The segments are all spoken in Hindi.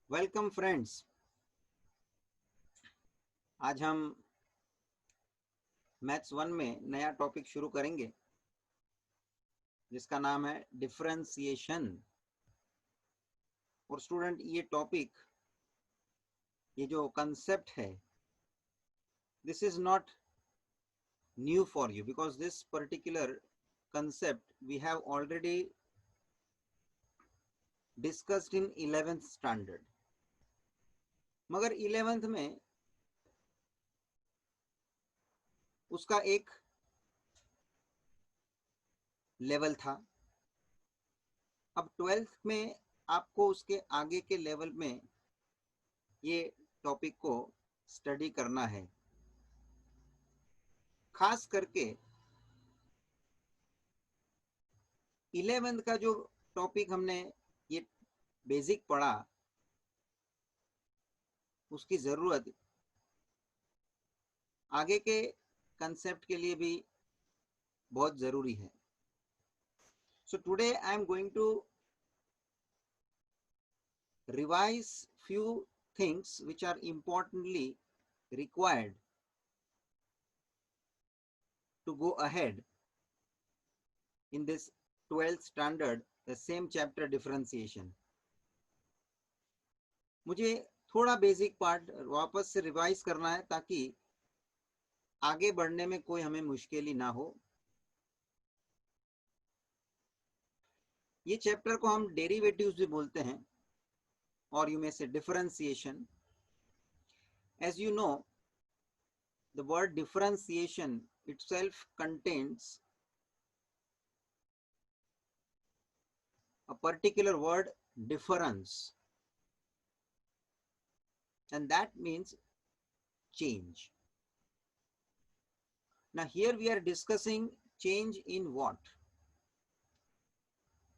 Welcome friends. आज हम मैथ्स 1 में नया टॉपिक शुरू करेंगे जिसका नाम है डिफरेंशिएशन। और स्टूडेंट, ये टॉपिक, ये जो कंसेप्ट है, this is not new for you because this particular concept we have already discussed in 11th standard। मगर 11th में उसका एक लेवल था। अब 12th में आपको उसके आगे के लेवल में ये टॉपिक को स्टडी करना है। खास करके 11th का जो टॉपिक हमने ये बेसिक पढ़ा, उसकी जरूरत आगे के कंसेप्ट के लिए भी बहुत जरूरी है। So today I am going to revise few things which are importantly required to go ahead in this 12th standard, the same chapter differentiation। मुझे थोड़ा बेसिक पार्ट वापस से रिवाइज करना है ताकि आगे बढ़ने में कोई हमें मुश्किल ना हो। ये चैप्टर को हम डेरिवेटिव्स भी बोलते हैं और you may say differentiation. As you know, the word differentiation itself contains a particular word, difference, and that means change. Now here we are discussing change in what?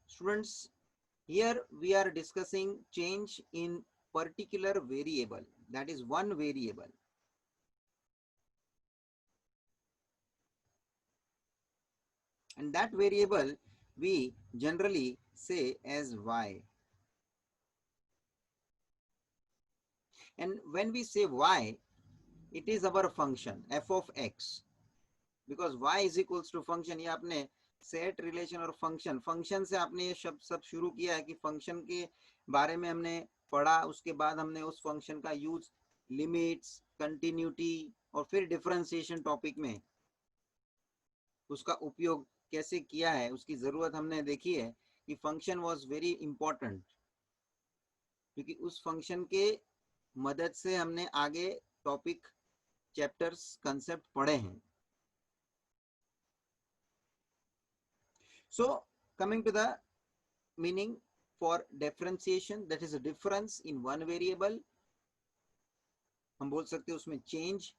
Students, here we are discussing change in particular variable, that is one variable. And that variable we generally say as y. And when we say y, it is our function f of x, because y is equals to function। ये आपने सेट रिलेशन और फंक्शन से आपने ये शब्द सब शुरू किया है कि फंक्शन के बारे में हमने पढ़ा, उसके बाद हमने उस फंक्शन का यूज लिमिट्स, कंटिन्यूटी और फिर डिफरेंशिएशन टॉपिक में उसका उपयोग कैसे किया है, उसकी जरूरत हमने देखी है कि फंक्शन वाज वेरी इंपॉर्टेंट, क्योंकि उस फंक्शन के मदद से हमने आगे टॉपिक, चैप्टर्स, कंसेप्ट पढ़े हैं। So coming to the meaning for differentiation, that is a difference in one variable, हम बोल सकते हैं उसमें change।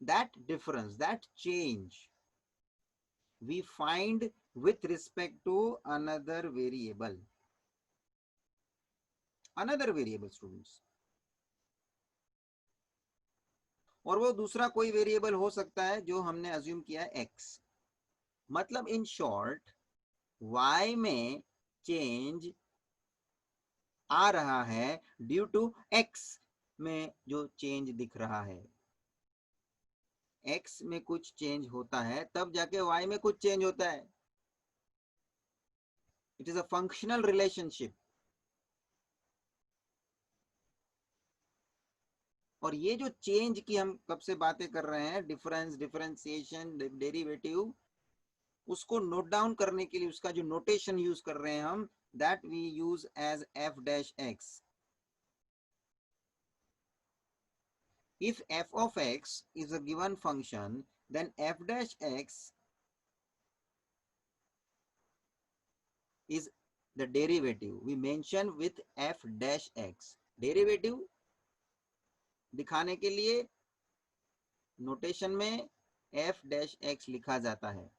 that difference, that change we find with respect to another variable, students। और वो दूसरा कोई वेरिएबल हो सकता है जो हमने अज्यूम किया है x। मतलब इन शॉर्ट y में चेंज आ रहा है ड्यू टू x में जो चेंज दिख रहा है। x में कुछ चेंज होता है तब जाके y में कुछ चेंज होता है। It is a functional relationship. और ये जो चेंज की हम कब से बातें कर रहे हैं, डिफरेंस, डिफरेंशिएशन, डेरिवेटिव, उसको नोट डाउन करने के लिए उसका जो नोटेशन यूज कर रहे हैं हम, that we use as f dash x। If f of x is a given function, then f dash x is the derivative we mention with f dash x। Derivative दिखाने के लिए नोटेशन में f dash x लिखा जाता है।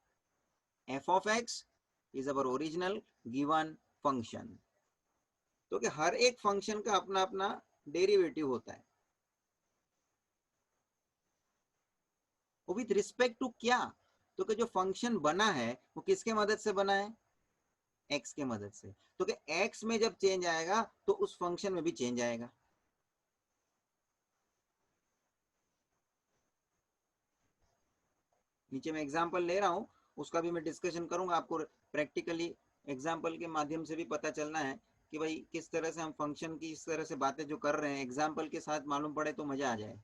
f of x is our original given function। तो कि हर एक फंक्शन का अपना अपना डेरिवेटिव होता है। वो विथ रिस्पेक्ट टू क्या? तो कि जो फंक्शन बना है वो किसके मदद से बना है? एक्स के मदद से। तो कि एक्स में जब चेंज आएगा तो उस फंक्शन में भी चेंज आएगा। नीचे मैं एग्जांपल ले रहा हूं, उसका भी मैं डिस्कशन करूंगा, आपको प्रैक्टिकली एग्जांपल के माध्यम से भी पता चलना है कि भाई किस तरह से हम फंक्शन की इस तरह से बातें जो कर रहे हैं एग्जांपल के साथ मालूम पड़े तो मजा आ जाए।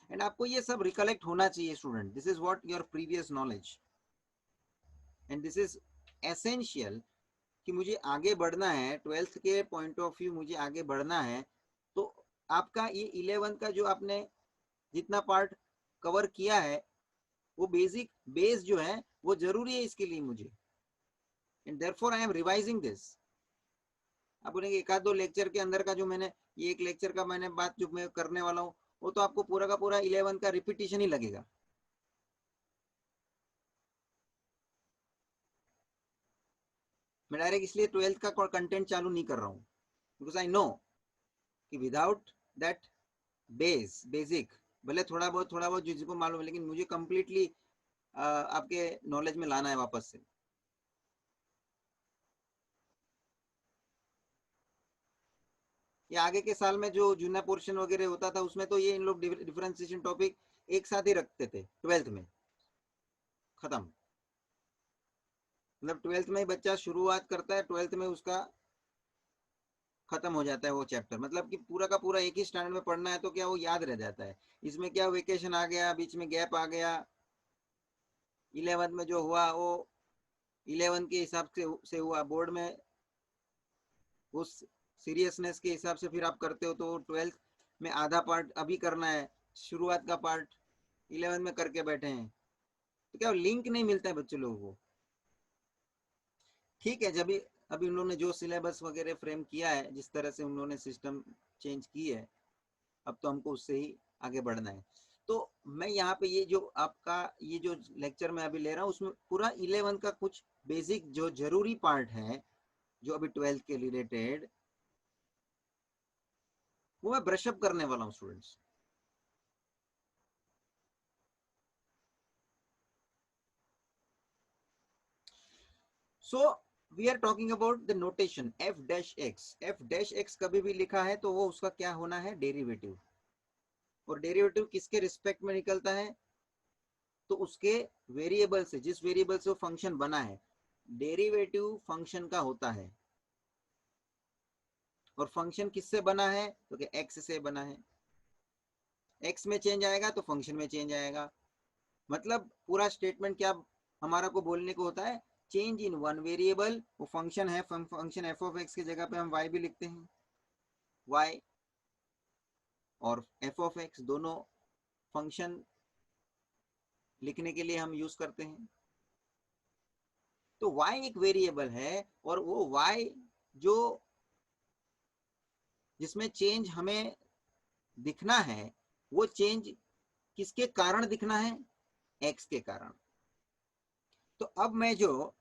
एंड आपको ये सब रिकलेक्ट होना चाहिए student, this is what your previous knowledge and this is essential कि मुझे आगे बढ़ना है, ट्वेल्थ के पॉइंट ऑफ व्यू मुझे आगे बढ़ना है। तो आपका ये 11 का जो आपने जितना पार्ट कवर किया है वो बेसिक बेस जो है वो जरूरी है इसके लिए मुझे, and therefore I am revising this. आप बोलेंगे एक आध दो लेक्चर के अंदर का जो मैंने ये एक लेक्चर का मैंने बात जो मैं करने वाला हूँ वो तो आपको पूरा का पूरा 11 का रिपीटिशन ही लगेगा। मैं डायरेक्ट इसलिए ट्वेल्थ का कंटेंट चालू नहीं कर रहा हूँ बिकॉज आई नो कि विदाउट दैट बेसिक, भले थोड़ा बहुत जिसको मालूम है लेकिन मुझे कंप्लीटली आपके नॉलेज में लाना है वापस से। ये आगे के साल में जो जूना पोर्शन वगैरह होता था उसमें तो ये इन लोग डिफरेंशिएशन टॉपिक एक साथ ही रखते थे ट्वेल्थ में, खत्म। मतलब ट्वेल्थ में ही बच्चा शुरुआत करता है, ट्वेल्थ में उसका खत्म हो जाता है वो चैप्टर, मतलब कि पूरा का पूरा एक ही स्टैंडर्ड में पढ़ना है तो क्या वो याद रह जाता है। इसमें क्या वेकेशन आ गया, बीच में गैप आ गया, 11th में जो हुआ वो 11 के हिसाब से हुआ, बोर्ड में उस सीरियसनेस के हिसाब से फिर आप करते हो तो ट्वेल्थ में आधा पार्ट अभी करना है, शुरुआत का पार्ट 11 में करके बैठे हैं तो क्या लिंक नहीं मिलता है बच्चे लोगों को। ठीक है, जब अभी उन्होंने जो सिलेबस वगैरह फ्रेम किया है, जिस तरह से उन्होंने सिस्टम चेंज की है, अब तो हमको उससे ही आगे बढ़ना है। तो मैं यहाँ पे ये जो आपका ये जो लेक्चर मैं अभी ले रहा हूँ उसमें पूरा 11 का कुछ बेसिक जो जरूरी पार्ट है जो अभी 12th के रिलेटेड वो मैं ब्रशअप करने वाला हूँ students. So we are talking about the notation F dash X. F dash X कभी भी लिखा है तो वो उसका क्या होना है, डेरिवेटिव। और डेरिवेटिव किसके रिस्पेक्ट में निकलता है, तो उसके वेरिएबल से, जिस वेरिएबल से वो फंक्शन बना है, डेरिवेटिव फंक्शन का होता है। और फंक्शन किससे बना है, तो कि एक्स से बना है। एक्स में चेंज आएगा तो फंक्शन में चेंज आएगा। मतलब पूरा स्टेटमेंट क्या हमारा को बोलने को होता है, चेंज इन वन वेरिएबल, वो फंक्शन है, फंक्शन एफ ऑफ एक्स की जगह पे हम वाई भी लिखते हैं, वाई और एफ ऑफ एक्स दोनों फंक्शन लिखने के लिए हम यूज करते हैं। तो y एक वेरिएबल है और वो y जो जिसमें चेंज हमें दिखना है, वो चेंज किसके कारण दिखना है, x के कारण। तो अब मैं जो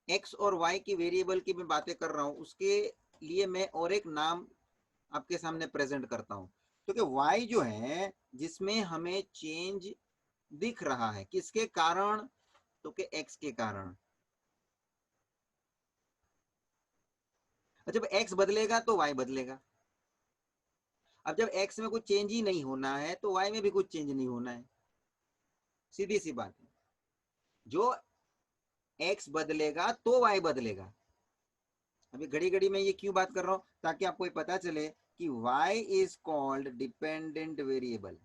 x और y की वेरिएबल की मैं बातें कर रहा हूं उसके लिए मैं और एक नाम आपके सामने प्रेजेंट करता हूं। तो कि y जो है जिसमें हमें चेंज दिख रहा है किसके कारण, तो कि x के कारण। जब x बदलेगा तो y बदलेगा। अब जब x में कुछ चेंज ही नहीं होना है तो y में भी कुछ चेंज नहीं होना है, सीधी सी बात है। जो x बदलेगा तो y बदलेगा। अभी घड़ी घड़ी में ये क्यों बात कर रहा हूं, ताकि आपको ये पता चले कि y is called dependent variable.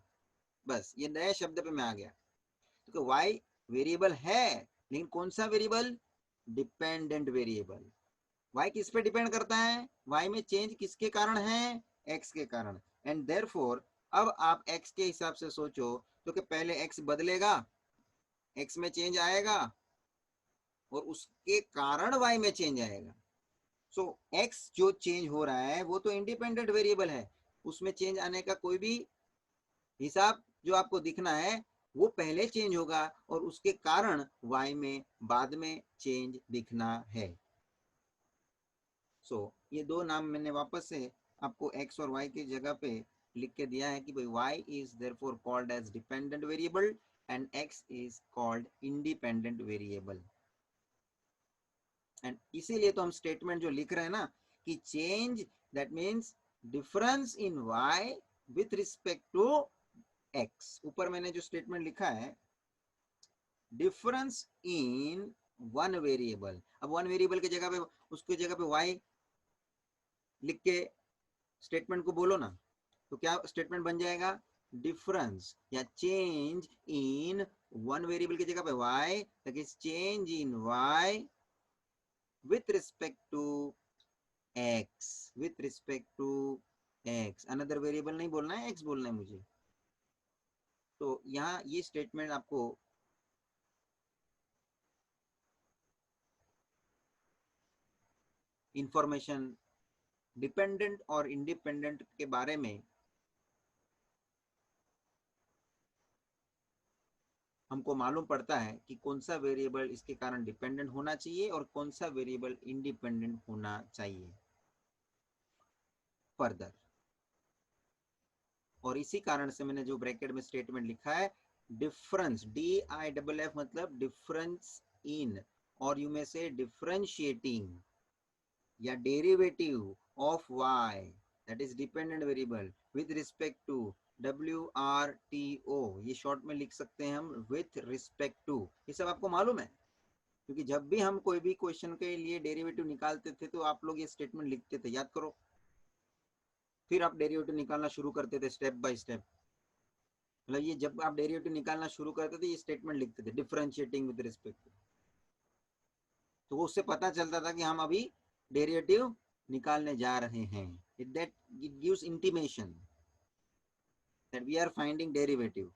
बस ये नए शब्द पे मैं आ गया। तो y वेरिएबल है, लेकिन कौन सा वेरिएबल, डिपेंडेंट वेरिएबल। y किस पे डिपेंड करता है, y में चेंज किसके कारण है, x के कारण। एंड देयरफॉर अब आप x के हिसाब से सोचो तो कि पहले x बदलेगा, x में चेंज आएगा और उसके कारण y में चेंज आएगा। सो x जो चेंज हो रहा है वो तो इंडिपेंडेंट वेरिएबल है, उसमें चेंज आने का कोई भी हिसाब जो आपको दिखना है वो पहले चेंज होगा और उसके कारण y में बाद में चेंज दिखना है। ये दो नाम मैंने वापस से आपको x और y की जगह पे लिख के दिया है कि भाई y is therefore called as dependent variable and x is called independent variable। And इसीलिए तो हम स्टेटमेंट जो लिख रहे हैं ना कि change that means difference in y with respect to x। ऊपर मैंने जो स्टेटमेंट लिखा है डिफरेंस इन वन वेरिएबल, अब वन वेरिएबल की जगह पे उसकी जगह पे y लिख के स्टेटमेंट को बोलो ना, तो क्या स्टेटमेंट बन जाएगा, डिफरेंस या चेंज इन वन वेरिएबल की जगह पे y, that is change in y with respect to x, with respect to x, another variable नहीं बोलना है, x बोलना है मुझे। तो यहाँ ये स्टेटमेंट आपको इंफॉर्मेशन डिपेंडेंट और इंडिपेंडेंट के बारे में हमको मालूम पड़ता है कि कौन सा वेरिएबल इसके कारण डिपेंडेंट होना चाहिए और कौन सा वेरिएबल इंडिपेंडेंट होना चाहिए फर्दर। और इसी कारण से मैंने जो ब्रैकेट में स्टेटमेंट लिखा है डिफरेंस, DIFF मतलब डिफरेंस इन, और यू में से डिफरेंशिएटिंग या derivative of y that is dependent variable with respect to WRTO, ये शॉर्ट में लिख सकते हैं हम विथ रिस्पेक्ट टू। ये सब आपको मालूम है क्योंकि जब भी हम कोई भी क्वेश्चन के लिए डेरिवेटिव निकालते थे तो आप लोग ये स्टेटमेंट लिखते थे, याद करो। फिर आप डेरिवेटिव निकालना शुरू करते थे स्टेप बाय स्टेप, मतलब ये जब आप डेरिवेटिव निकालना शुरू करते थे ये स्टेटमेंट लिखते थे डिफरेंशिएटिंग विद रिस्पेक्ट टू, तो उससे पता चलता था कि हम अभी डेरिवेटिव निकालने जा रहे हैं। It gives intimation that we are finding derivative.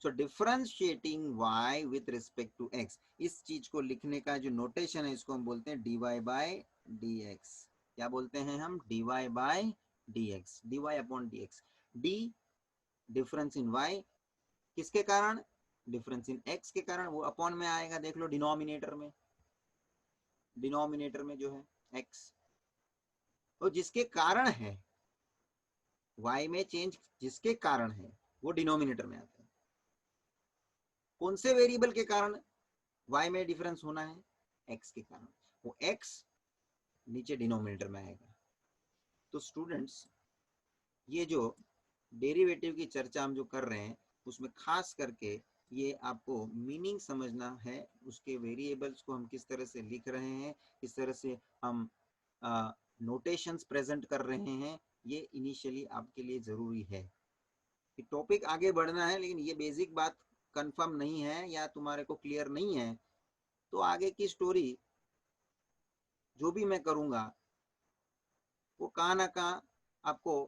So differentiating y with respect to x, इस चीज को लिखने का जो नोटेशन है इसको हम बोलते हैं dy बाय dx। क्या बोलते हैं हम, dy by dx, dy upon dx। d difference in y किसके कारण, डिफरेंस इन x के कारण, वो अपॉन में आएगा, देख लो डिनोमिनेटर में, डिनोमिनेटर में जो है x, तो जिसके कारण है y में चेंज, जिसके कारण है वो डिनोमिनेटर में आता है। कौन से वेरिएबल के कारण y में डिफरेंस होना है, x के कारण, वो x नीचे डिनोमिनेटर में आएगा। तो स्टूडेंट्स ये जो डेरिवेटिव की चर्चा हम जो कर रहे हैं उसमें खास करके ये आपको मीनिंग समझना है, उसके वेरिएबल्स को हम किस तरह से लिख रहे हैं, किस तरह से हम नोटेशंस प्रेजेंट कर रहे हैं, ये इनिशियली आपके लिए जरूरी है। टॉपिक आगे बढ़ना है लेकिन ये बेसिक बात कंफर्म नहीं है या तुम्हारे को क्लियर नहीं है तो आगे की स्टोरी जो भी मैं करूंगा वो कहाँ ना कहाँ आपको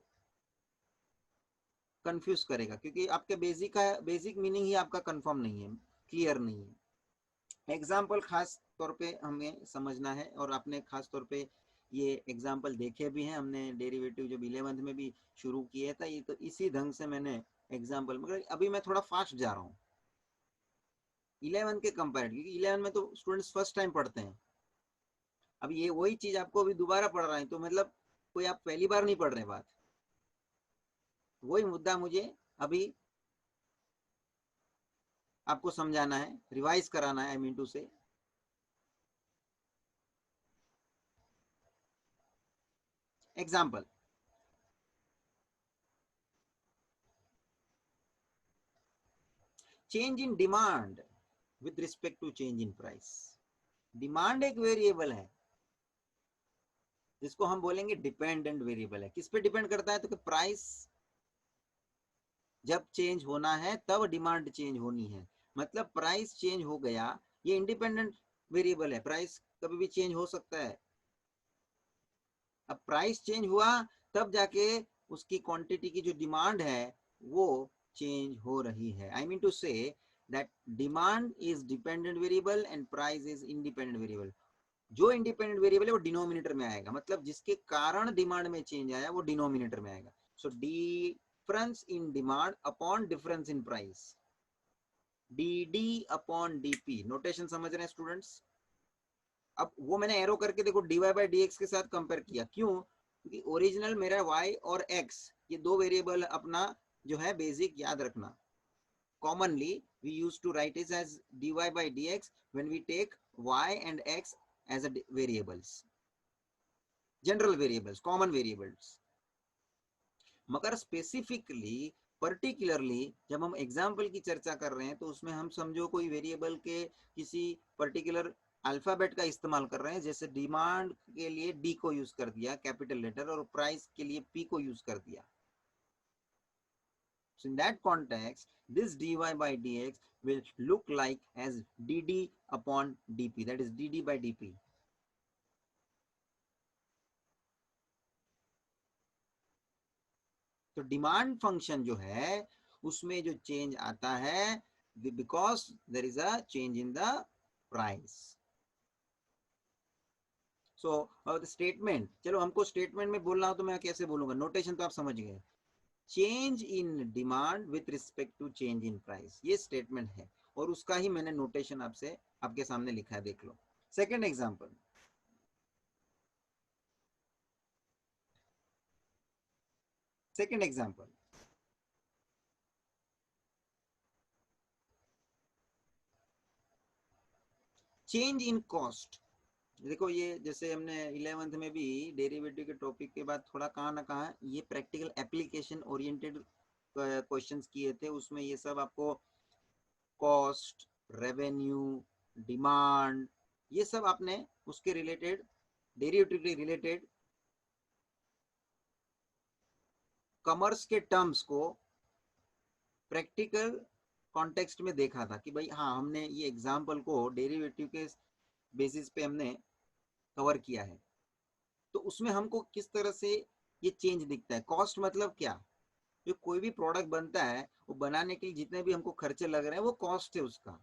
कंफ्यूज करेगा क्योंकि आपके बेसिक मीनिंग ही आपका कंफर्म नहीं है, क्लियर नहीं है। एग्जाम्पल खास तौर पे हमें समझना है और आपने खास तौर पे ये एग्जाम्पल देखे भी हैं, हमने डेरिवेटिव जब 11th में भी शुरू किया था ये, तो इसी ढंग से मैंने एग्जाम्पल, मगर अभी मैं थोड़ा फास्ट जा रहा हूँ 11 के कंपेयर, क्योंकि 11 में तो स्टूडेंट्स फर्स्ट टाइम पढ़ते हैं। अब ये वही चीज आपको अभी दोबारा पढ़ रहा है तो मतलब कोई आप पहली बार नहीं पढ़ रहे बात, वही मुद्दा मुझे अभी आपको समझाना है, रिवाइज कराना है, I mean to say. Example, change in demand with respect to change in price. Demand एक वेरिएबल है जिसको हम बोलेंगे डिपेंडेंट वेरिएबल है। किस पे डिपेंड करता है, तो कि प्राइस जब चेंज होना है तब डिमांड चेंज होनी है, मतलब प्राइस चेंज हो गया, ये इंडिपेंडेंट वेरिएबल है, प्राइस कभी भी चेंज हो सकता है। अब प्राइस चेंज हुआ तब जाके उसकी क्वांटिटी की जो डिमांड है वो चेंज हो रही है। I mean to say that demand is dependent variable and price is independent variable. जो इंडिपेंडेंट वेरिएबल है वो डिनोमिनेटर में आएगा, मतलब जिसके कारण डिमांड में चेंज आया वो डिनोमिनेटर में आएगा। So difference in demand upon difference in price, D upon DP. Notation समझ रहे हैं स्टूडेंट्स। अब वो मैंने एरो करके देखो dy बाई डी एक्स के साथ कंपेयर किया, क्यों, क्योंकि ओरिजिनल मेरा y और x ये दो वेरिएबल अपना जो है बेसिक याद रखना, commonly we used to write it as dy by dx when we take y and x as a variables, general variables, common variables. मगर स्पेसिफिकली पर्टिकुलरली जब हम एग्जाम्पल की चर्चा कर रहे हैं तो उसमें हम समझो कोई वेरिएबल के किसी पर्टिकुलर अल्फाबेट का इस्तेमाल कर रहे हैं, जैसे डिमांड के लिए डी को यूज कर दिया कैपिटल लेटर और प्राइस के लिए पी को यूज कर दिया. So in that context, this dy by dx will look like as dd upon dp, that is dd by dp. तो डिमांड फंक्शन जो है उसमें जो चेंज आता है because there is a change in the price. So statement, चलो हमको स्टेटमेंट में बोलना हो तो मैं कैसे बोलूंगा, नोटेशन तो आप समझ गए. Change in demand with respect to change in price, ये स्टेटमेंट है और उसका ही मैंने नोटेशन आपसे आपके सामने लिखा है, देख लो. Second example, second example, change in cost. देखो ये जैसे हमने 11th में भी डेरिवेटिव के टॉपिक के बाद थोड़ा कहाँ ना कहाँ ये प्रैक्टिकल एप्लीकेशन ओरिएंटेड क्वेश्चंस किए थे, उसमें ये सब आपको कॉस्ट, रेवेन्यू, डिमांड, ये सब आपने उसके रिलेटेड डेरिवेटिव के रिलेटेड कॉमर्स के टर्म्स को प्रैक्टिकल कॉन्टेक्स्ट में देखा था कि भाई हाँ हमने ये एग्जाम्पल को डेरिवेटिव के बेसिस पे हमने कवर किया है. तो उसमें हमको किस तरह से ये चेंज दिखता है. कॉस्ट मतलब क्या, जो कोई भी प्रोडक्ट बनता है वो बनाने के लिए जितने भी हमको खर्चे लग रहे हैं वो कॉस्ट है उसका.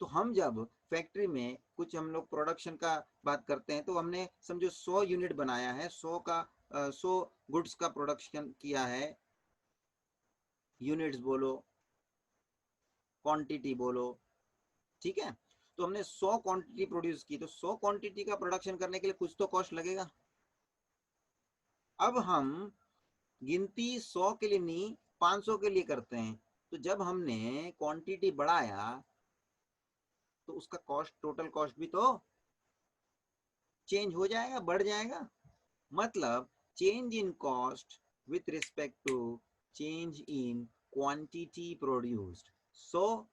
तो हम जब फैक्ट्री में कुछ हम लोग प्रोडक्शन का बात करते हैं तो हमने समझो 100 यूनिट बनाया है, 100 गुड्स का प्रोडक्शन किया है, यूनिट्स बोलो, क्वांटिटी बोलो, ठीक है. तो हमने 100 क्वांटिटी प्रोड्यूस की, तो 100 क्वांटिटी का प्रोडक्शन करने के लिए कुछ तो कॉस्ट लगेगा. अब हम गिनती 100 के लिए नहीं 500 के लिए करते हैं, तो जब हमने क्वांटिटी बढ़ाया तो उसका कॉस्ट, टोटल कॉस्ट भी तो चेंज हो जाएगा, बढ़ जाएगा. मतलब change in cost with respect to change in quantity produced. 100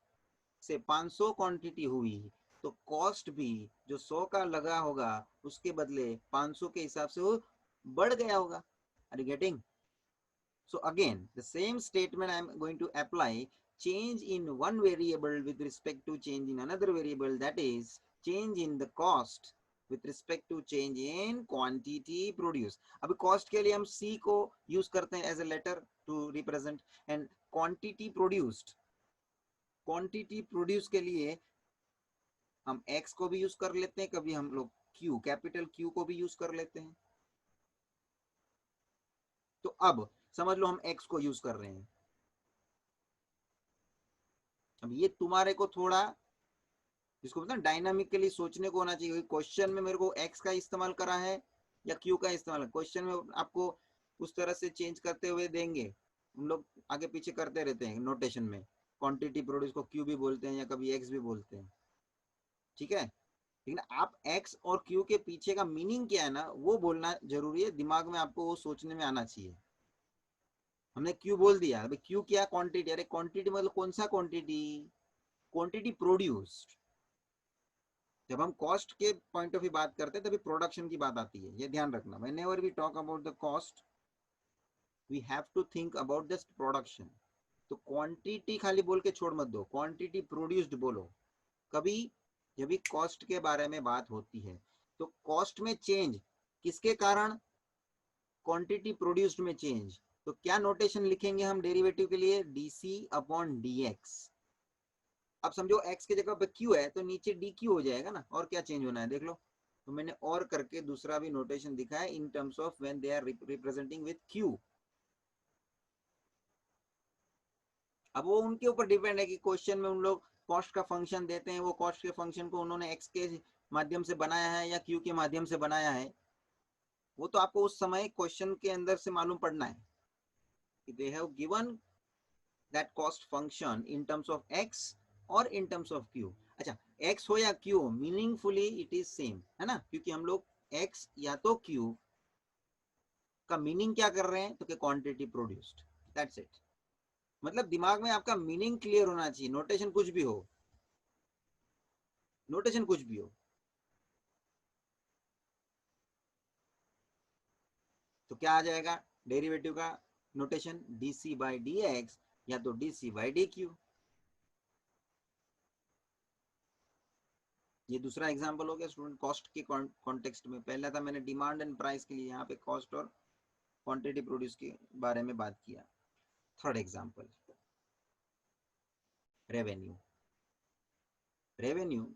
से 500 क्वांटिटी हुई तो कॉस्ट भी जो 100 का लगा होगा उसके बदले 500 के हिसाब से वो बढ़ गया होगा. Are you getting? So again, the same statement I am going to apply. Change in one variable with respect to change in another variable, that is change in the cost with respect to change in quantity produced. अभी cost के लिए हम C को use करते हैं as a letter to represent, and quantity produced, quantity produced के लिए हम X को भी use कर लेते हैं, कभी हम लोग Q, कैपिटल Q को भी use कर लेते हैं. तो अब समझ लो हम x को यूज कर रहे हैं. अब ये तुम्हारे को थोड़ा जिसको पता डायनामिकली सोचने को होना चाहिए. क्वेश्चन में मेरे को x का इस्तेमाल करा है या q का इस्तेमाल, क्वेश्चन में आपको उस तरह से चेंज करते हुए देंगे. हम लोग आगे पीछे करते रहते हैं नोटेशन में, क्वांटिटी प्रोड्यूस को q भी बोलते हैं या कभी x भी बोलते हैं, ठीक है. लेकिन आप x और q के पीछे का मीनिंग क्या है ना वो बोलना जरूरी है, दिमाग में आपको वो सोचने में आना चाहिए. हमने क्यू बोल दिया, अभी क्यू क्या, क्वांटिटी. अरे क्वांटिटी मतलब कौन सा क्वांटिटी, क्वांटिटी प्रोड्यूस्ड. जब हम कॉस्ट के पॉइंट ऑफ व्यू बात करते हैं तभी प्रोडक्शन की बात आती है, ये ध्यान रखना. Whenever we talk about the cost we have to think about just production. तो क्वांटिटी खाली बोल के छोड़ मत दो, क्वांटिटी प्रोड्यूस्ड बोलो. कभी जब भी कॉस्ट के बारे में बात होती है तो कॉस्ट में चेंज किसके कारण, क्वांटिटी प्रोड्यूस्ड में चेंज. तो क्या नोटेशन लिखेंगे हम डेरिवेटिव के लिए, dc अपॉन dx. अब समझो x की जगह पे q है तो नीचे dq हो जाएगा ना, और क्या चेंज होना है देख लो. तो मैंने और करके दूसरा भी नोटेशन दिखा है in terms of when they are representing with q. अब वो उनके ऊपर डिपेंड है कि क्वेश्चन में उन लोग कॉस्ट का फंक्शन देते हैं, वो कॉस्ट के फंक्शन को उन्होंने x के माध्यम से बनाया है या q के माध्यम से बनाया है, वो तो आपको उस समय क्वेश्चन के अंदर से मालूम पड़ना है. they have given that cost function in terms of x और in terms of q. अच्छा, x हो या q, meaningfully it is same है ना, क्योंकि हम लोग x या तो q का मीनिंग क्या कर रहे हैं, तो कि क्वांटिटी प्रोड्यूस्ड, दैट्स इट. मतलब दिमाग में आपका मीनिंग क्लियर होना चाहिए, नोटेशन कुछ भी हो, नोटेशन कुछ भी हो. तो क्या आ जाएगा डेरिवेटिव का नोटेशन, dc बाई dx या तो dc बाई dq. ये दूसरा एग्जांपल हो गया स्टूडेंट कॉस्ट के कॉन्टेक्स्ट में. पहला था मैंने डिमांड एंड प्राइस के लिए, यहाँ पे कॉस्ट और क्वांटिटी प्रोड्यूस के बारे में बात किया. Third example, revenue. रेवेन्यू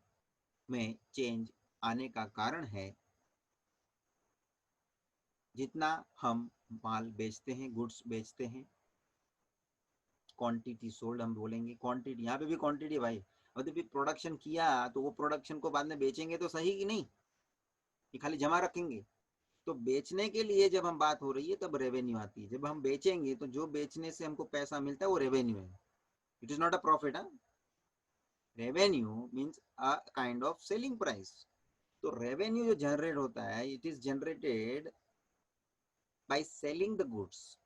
में चेंज आने का कारण है जितना हम माल बेचते हैं, गुड्स बेचते हैं, क्वांटिटी सोल्ड हम बोलेंगे. क्वांटिटी यहाँ पे भी क्वांटिटी भाई, और फिर प्रोडक्शन किया तो वो प्रोडक्शन को बाद में बेचेंगे तो सही कि नहीं, कि खाली जमा रखेंगे. तो बेचने के लिए जब हम बात हो रही है तब रेवेन्यू आती है. जब हम बेचेंगे तो जो बेचने से हमको पैसा मिलता है वो रेवेन्यू है. It is not a profit. Revenue means a kind of selling price. तो रेवेन्यू जो जनरेट होता है, it is generated by selling the goods.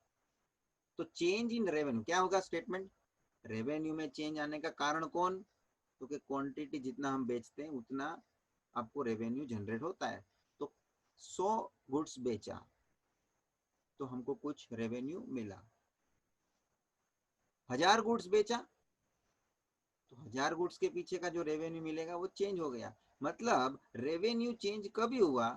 तो चेंज इन रेवेन्यू क्या होगा स्टेटमेंट, रेवेन्यू में चेंज आने का कारण कौन, तो कि क्वांटिटी जितना हम बेचते हैं उतना आपको रेवेन्यू जनरेट होता है. तो 100 गुड्स बेचा तो हमको कुछ रेवेन्यू मिला. 1000 गुड्स बेचा तो 1000 गुड्स के पीछे का जो रेवेन्यू मिलेगा वो चेंज हो गया. मतलब रेवेन्यू चेंज कभी हुआ,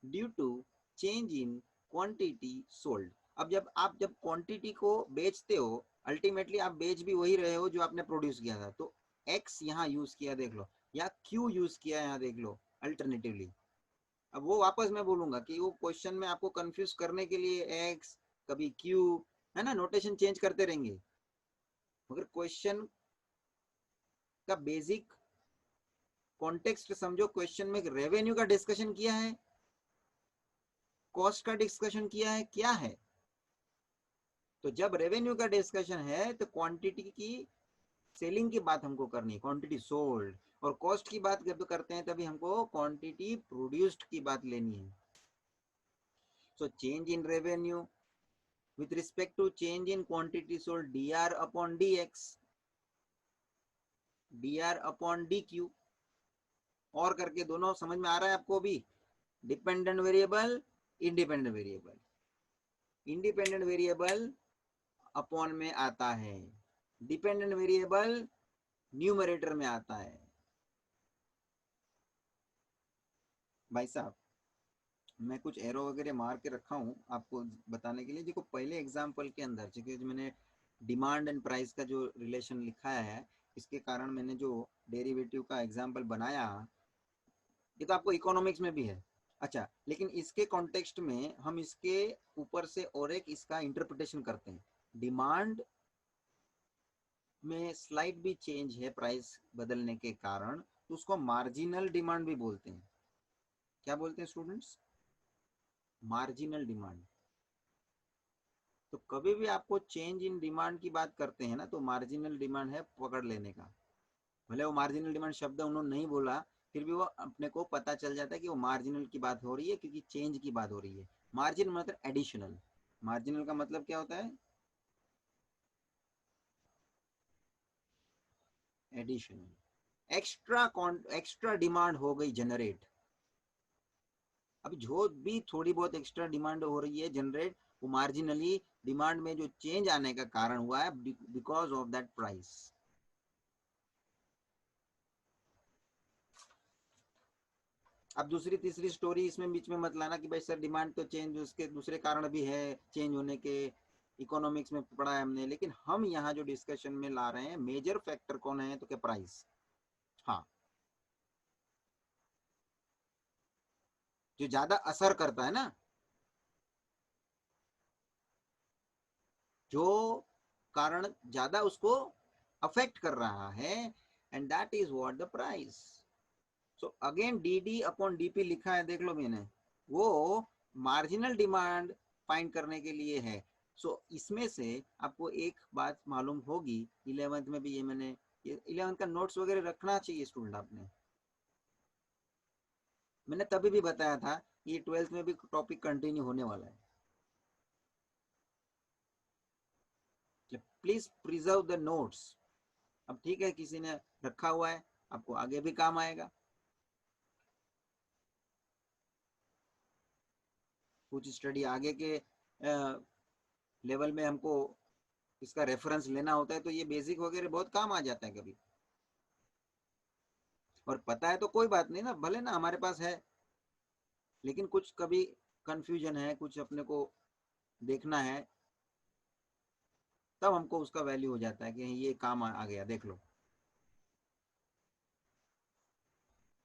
due to change in quantity sold. अब जब क्वांटिटी को बेचते हो, अल्टीमेटली आप बेच भी वही रहे हो जो आपने प्रोड्यूस किया था. तो x यहाँ यूज किया देख लो, या q यूज किया यहाँ देख लो अल्टरनेटिवली. अब वो वापस मैं बोलूंगा कि वो क्वेश्चन में आपको कंफ्यूज करने के लिए x कभी q है ना, नोटेशन चेंज करते रहेंगे. मगर क्वेश्चन का बेसिक कॉन्टेक्स्ट समझो. क्वेश्चन में रेवेन्यू का डिस्कशन किया है, कॉस्ट का डिस्कशन किया है, क्या है. तो जब रेवेन्यू का डिस्कशन है तो क्वांटिटी की सेलिंग की बात हमको करनी है, क्वांटिटी सोल्ड. और कॉस्ट की बात जब करते हैं तभी हमको क्वांटिटी प्रोड्यूस्ड की बात लेनी है. So change in revenue with respect to change in quantity sold, dr upon dx, dr upon dq. और करके दोनों समझ में आ रहा है आपको भी, dependent variable, independent variable. Independent variable upon में आता है, डिपेंडेंट वेरिएबल न्यूमरेटर में आता है. भाई साहब मैं कुछ एरो वगैरह मार के रखा हूँ आपको बताने के लिए. देखो पहले एग्जाम्पल के अंदर जो मैंने डिमांड एंड प्राइस का जो रिलेशन लिखा है, इसके कारण मैंने जो डेरिवेटिव का एग्जाम्पल बनाया, ये तो आपको इकोनॉमिक्स में भी है. अच्छा, लेकिन इसके कॉन्टेक्स्ट में हम इसके ऊपर से और एक इसका इंटरप्रिटेशन करते हैं. डिमांड में स्लाइट भी चेंज है प्राइस बदलने के कारण, तो उसको मार्जिनल डिमांड भी बोलते हैं. क्या बोलते हैं स्टूडेंट्स, मार्जिनल डिमांड. तो कभी भी आपको चेंज इन डिमांड की बात करते हैं ना, तो मार्जिनल डिमांड है पकड़ लेने का. भले वो मार्जिनल डिमांड शब्द उन्होंने नहीं बोला, फिर भी वो अपने को पता चल जाता है कि वो मार्जिनल की बात हो रही है, क्योंकि चेंज की बात हो रही है. मार्जिन मतलब एडिशनल. मार्जिनल का मतलब क्या होता है, एडिशनल. एक्स्ट्रा डिमांड हो गई जनरेट. अब जो भी थोड़ी बहुत एक्स्ट्रा डिमांड हो रही है जनरेट, वो मार्जिनली डिमांड में जो चेंज आने का कारण हुआ है बिकॉज ऑफ दैट प्राइस. अब दूसरी तीसरी स्टोरी इसमें बीच में मत लाना कि भाई सर डिमांड तो चेंज, उसके दूसरे कारण भी है चेंज होने के, इकोनॉमिक्स में पढ़ा है हमने. लेकिन हम यहाँ जो डिस्कशन में ला रहे हैं, मेजर फैक्टर कौन है, तो क्या प्राइस. हाँ, जो ज्यादा असर करता है ना, जो कारण ज्यादा उसको अफेक्ट कर रहा है, and that is what the price. So again D D upon DP लिखा है देख लो मैंने, वो मार्जिनल डिमांड फाइंड करने के लिए है. सो इसमें से आपको एक बात मालूम होगी, 11th में भी ये मैंने 11th का नोट्स वगैरह रखना चाहिए स्टूडेंट आपने। मैंने तभी भी बताया था ये 12th में भी टॉपिक कंटिन्यू होने वाला है। Please preserve the notes. अब ठीक है, किसी ने रखा हुआ है, आपको आगे भी काम आएगा। कुछ स्टडी आगे के लेवल में हमको इसका रेफरेंस लेना होता है, तो ये बेसिक वगैरह बहुत काम आ जाता है कभी। और पता है तो कोई बात नहीं ना, भले ना हमारे पास है, लेकिन कुछ कभी कंफ्यूजन है, कुछ अपने को देखना है, तब हमको उसका वैल्यू हो जाता है कि ये काम आ गया, देख लो।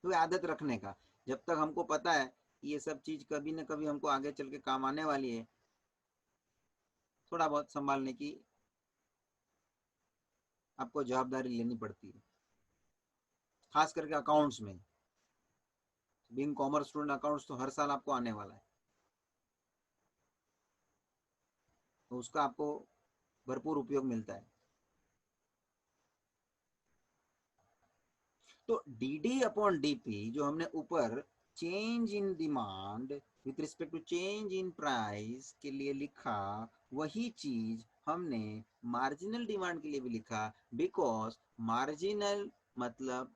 तो आदत रखने का, जब तक हमको पता है ये सब चीज कभी न कभी हमको आगे चल के काम आने वाली है, थोड़ा बहुत संभालने की आपको जवाबदारी लेनी पड़ती है, खास करके अकाउंट्स में। बीइंग कॉमर्स स्टूडेंट, अकाउंट्स तो हर साल आपको आने वाला है, तो उसका आपको भरपूर उपयोग मिलता है। तो डी अपॉन डीपी जो हमने ऊपर change in demand with respect to change in price के लिए लिखा, वही चीज हमने मार्जिनल डिमांड के लिए भी लिखा। बिकॉज मार्जिनल मतलब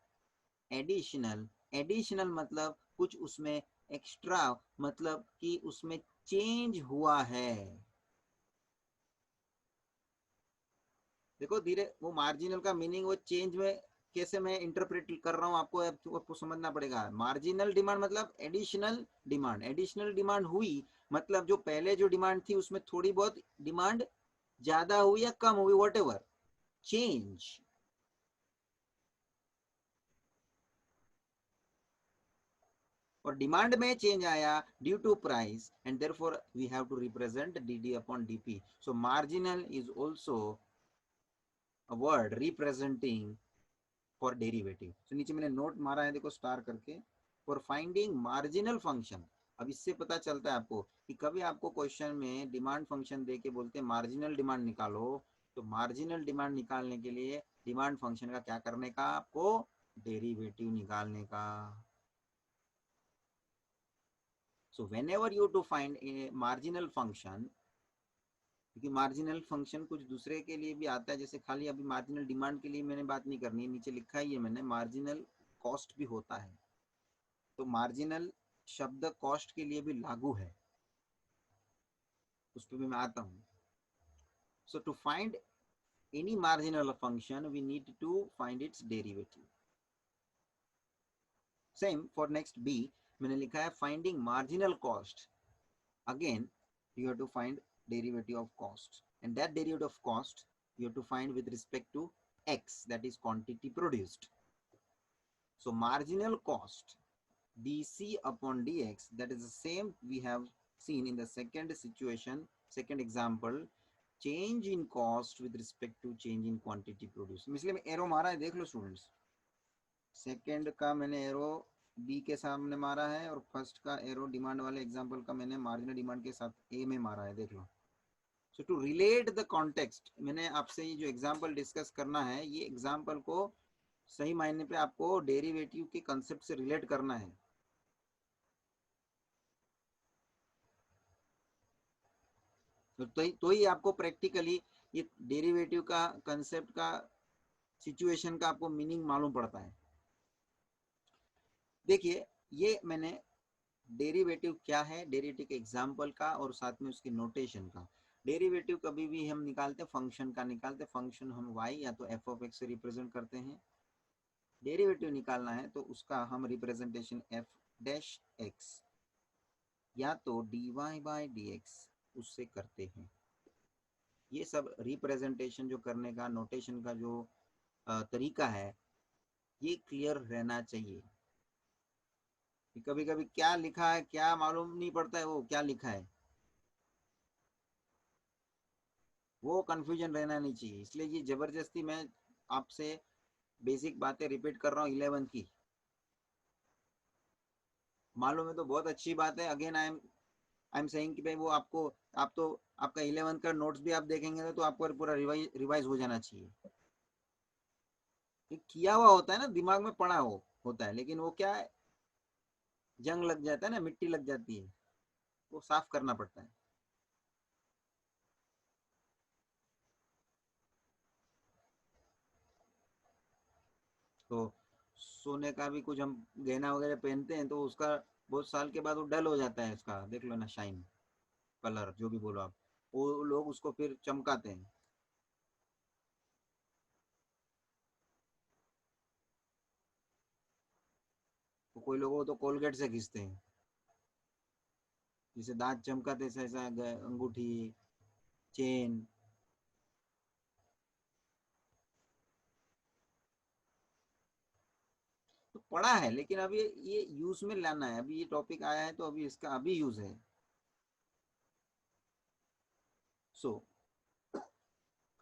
एडिशनल, एडिशनल मतलब कुछ उसमें एक्स्ट्रा, मतलब कि उसमें चेंज हुआ है। देखो धीरे, वो मार्जिनल का मीनिंग वो चेंज में कैसे मैं इंटरप्रेट कर रहा हूँ, आपको समझना पड़ेगा। मार्जिनल डिमांड मतलब एडिशनल डिमांड, एडिशनल डिमांड हुई मतलब जो पहले जो डिमांड थी उसमें थोड़ी बहुत डिमांड ज्यादा हुई या कम हुई, वॉट एवर चेंज। और डिमांड में चेंज आया due to price, and therefore we have to represent D D upon DP. So marginal is also a word representing for derivative. तो नीचे मैंने नोट मारा है, देखो स्टार करके, फॉर फाइंडिंग मार्जिनल फंक्शन। अब इससे पता चलता है आपको कि कभी आपको क्वेश्चन में डिमांड फंक्शन दे के बोलते हैं मार्जिनल डिमांड निकालो, तो मार्जिनल डिमांड निकालने के लिए डिमांड फंक्शन का क्या करने का, आपको डेरिवेटिव निकालने का। So whenever you to find a marginal function, क्योंकि मार्जिनल फंक्शन कुछ दूसरे के लिए भी आता है, जैसे खाली अभी मार्जिनल डिमांड के लिए मैंने बात नहीं करनी है, नीचे लिखा ही है मैंने, मार्जिनल कॉस्ट भी होता है। तो मार्जिनल शब्द कॉस्ट के लिए भी लागू है, उस पर भी मैं आता हूँ। So to find any marginal function we need to find its derivative. Same for next b, मैंने लिखा है finding marginal cost, again you have to find derivative of cost, and that derivative of cost you have to find with respect to x, that is quantity produced. So marginal cost dc upon dx, that is the same we have seen in the second situation, second example, change in cost with respect to change in quantity produce. इसलिए मैं एरो मारा है, देख लो स्टूडेंट्स, सेकंड का मैंने एरो बी के सामने मारा है, और फर्स्ट का एरो डिमांड वाले एग्जांपल का मैंने मार्जिनल डिमांड के साथ ए में मारा है, देख लो। सो टू रिलेट द कॉन्टेक्स्ट, मैंने आपसे ये जो एग्जांपल डिस्कस करना है, ये एग्जांपल को सही मायने पे आपको डेरिवेटिव के कंसेप्ट से रिलेट करना है। तो ही आपको प्रैक्टिकली ये डेरिवेटिव का कंसेप्ट का सिचुएशन का आपको मीनिंग मालूम पड़ता है। देखिए ये मैंने डेरिवेटिव क्या है, डेरिवेटिव के एग्जाम्पल का और साथ में उसकी नोटेशन का। डेरिवेटिव कभी भी हम निकालते फंक्शन का, निकालते फंक्शन हम y या तो f ऑफ x से रिप्रेजेंट करते हैं। डेरिवेटिव निकालना है तो उसका हम रिप्रेजेंटेशन f डैश x या तो dy बाय dx उससे करते हैं। ये सब रिप्रेजेंटेशन जो करने का, नोटेशन का जो तरीका है, ये क्लियर रहना चाहिए। कभी कभी क्या लिखा है क्या मालूम नहीं पड़ता है, वो क्या लिखा है वो कंफ्यूजन रहना नहीं चाहिए। इसलिए ये जबरदस्ती मैं आपसे बेसिक बातें रिपीट कर रहा हूँ 11 की। मालूम है तो बहुत अच्छी बात है, again I am I am saying कि भाई वो आपको, आप तो आपका 11th का नोट्स भी आप देखेंगे तो आपको पूरा रिवाइज हो जाना चाहिए। ये किया हुआ होता है ना, दिमाग में पड़ा हो होता है, लेकिन वो क्या है, जंग लग जाता है ना, मिट्टी लग जाती है, वो साफ करना पड़ता है। तो सोने का भी कुछ हम गहना वगैरह पहनते हैं तो उसका बहुत साल के बाद वो डल हो जाता है, उसका देख लो ना, शाइन, कलर जो भी बोलो आप, वो लोग उसको फिर चमकाते हैं। तो कोई लोगों को तो कोलगेट से खींचते हैं, जिसे दांत चमकाते, ऐसा ऐसा अंगूठी, चेन। तो पढ़ा है, लेकिन अभी ये यूज में लाना है, अभी ये टॉपिक आया है तो अभी इसका अभी यूज है। So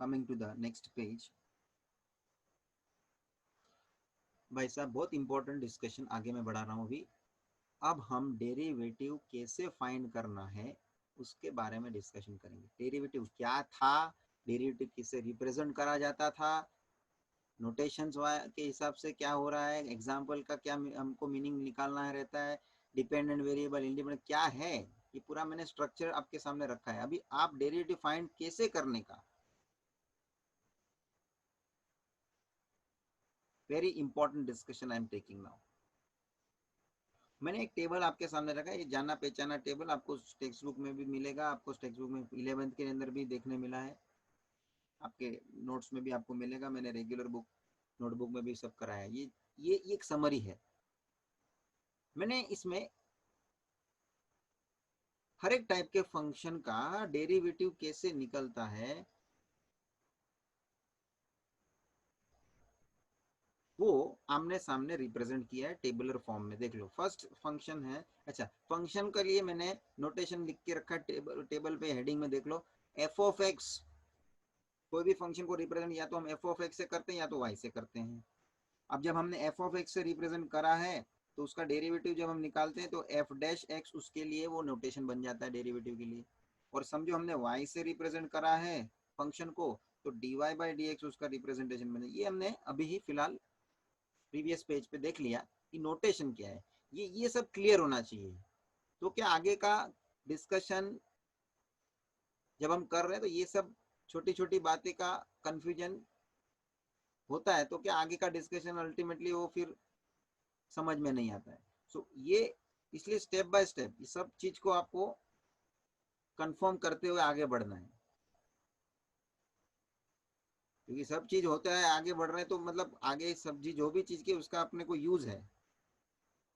coming to the next page. भाई साहब बहुत इंपॉर्टेंट डिस्कशन आगे मैं बढ़ा रहा हूँ अभी। अब हम डेरिवेटिव कैसे फाइंड करना है उसके बारे में डिस्कशन करेंगे। डेरिवेटिव क्या था, डेरिवेटिव किसे रिप्रेजेंट करा जाता था, नोटेशंस के हिसाब से क्या हो रहा है, एग्जाम्पल का क्या हमको मीनिंग निकालना है रहता है, डिपेंडेंट वेरिएबल इंडिपेंडेंट क्या है, ये पूरा मैंने स्ट्रक्चर आपके सामने रखा है। अभी आप डेरिवेटिव फाइंड कैसे करने का, very important discussion I am taking now. मैंने एक टेबल आपके सामने रखा है, ये जाना पहचाना टेबल, आपको टेक्स्ट बुक में भी मिलेगा, आपको टेक्स्ट बुक में 11th के अंदर भी देखने मिला है, आपके नोट्स में भी आपको मिलेगा, मैंने रेगुलर बुक नोटबुक में भी सब कराया है। ये एक समरी है। मैंने इसमें हर एक टाइप के फंक्शन का डेरिवेटिव कैसे निकलता है वो आमने सामने रिप्रेजेंट किया है टेबुलर फॉर्म में। देख लो, फर्स्ट फंक्शन है, अच्छा फंक्शन के लिए मैंने नोटेशन लिख के रखा टेबल पे हेडिंग में, देख लो, एफ ऑफ एक्स। कोई भी फंक्शन को रिप्रेजेंट या तो हम एफ ऑफ एक्स से करते हैं या तो वाई से करते हैं। अब जब हमने एफ ऑफ एक्स से रिप्रेजेंट करा है तो उसका डेरिवेटिव जब हम निकालते हैं तो एफ डैश एक्स उसके लिए वो नोटेशन बन जाता है डेरिवेटिव के लिए। और समझो हमने वाई से रिप्रेजेंट करा है फंक्शन को, तो D Y by D X उसका रिप्रेजेंटेशन बने। ये हमने अभी ही फिलहाल प्रीवियस पेज पे देख लिया कि नोटेशन क्या है। ये सब क्लियर होना चाहिए। तो क्या आगे का डिस्कशन जब हम कर रहे हैं तो ये सब छोटी छोटी बातें का कंफ्यूजन होता है, तो क्या आगे का डिस्कशन अल्टीमेटली वो फिर समझ में नहीं आता है। सो ये इसलिए स्टेप बाय स्टेप ये सब चीज को आपको कंफर्म करते हुए आगे बढ़ना है, क्योंकि सब चीज होता है आगे बढ़ रहे हैं तो मतलब आगे सब चीज जो भी चीज के उसका अपने को यूज है,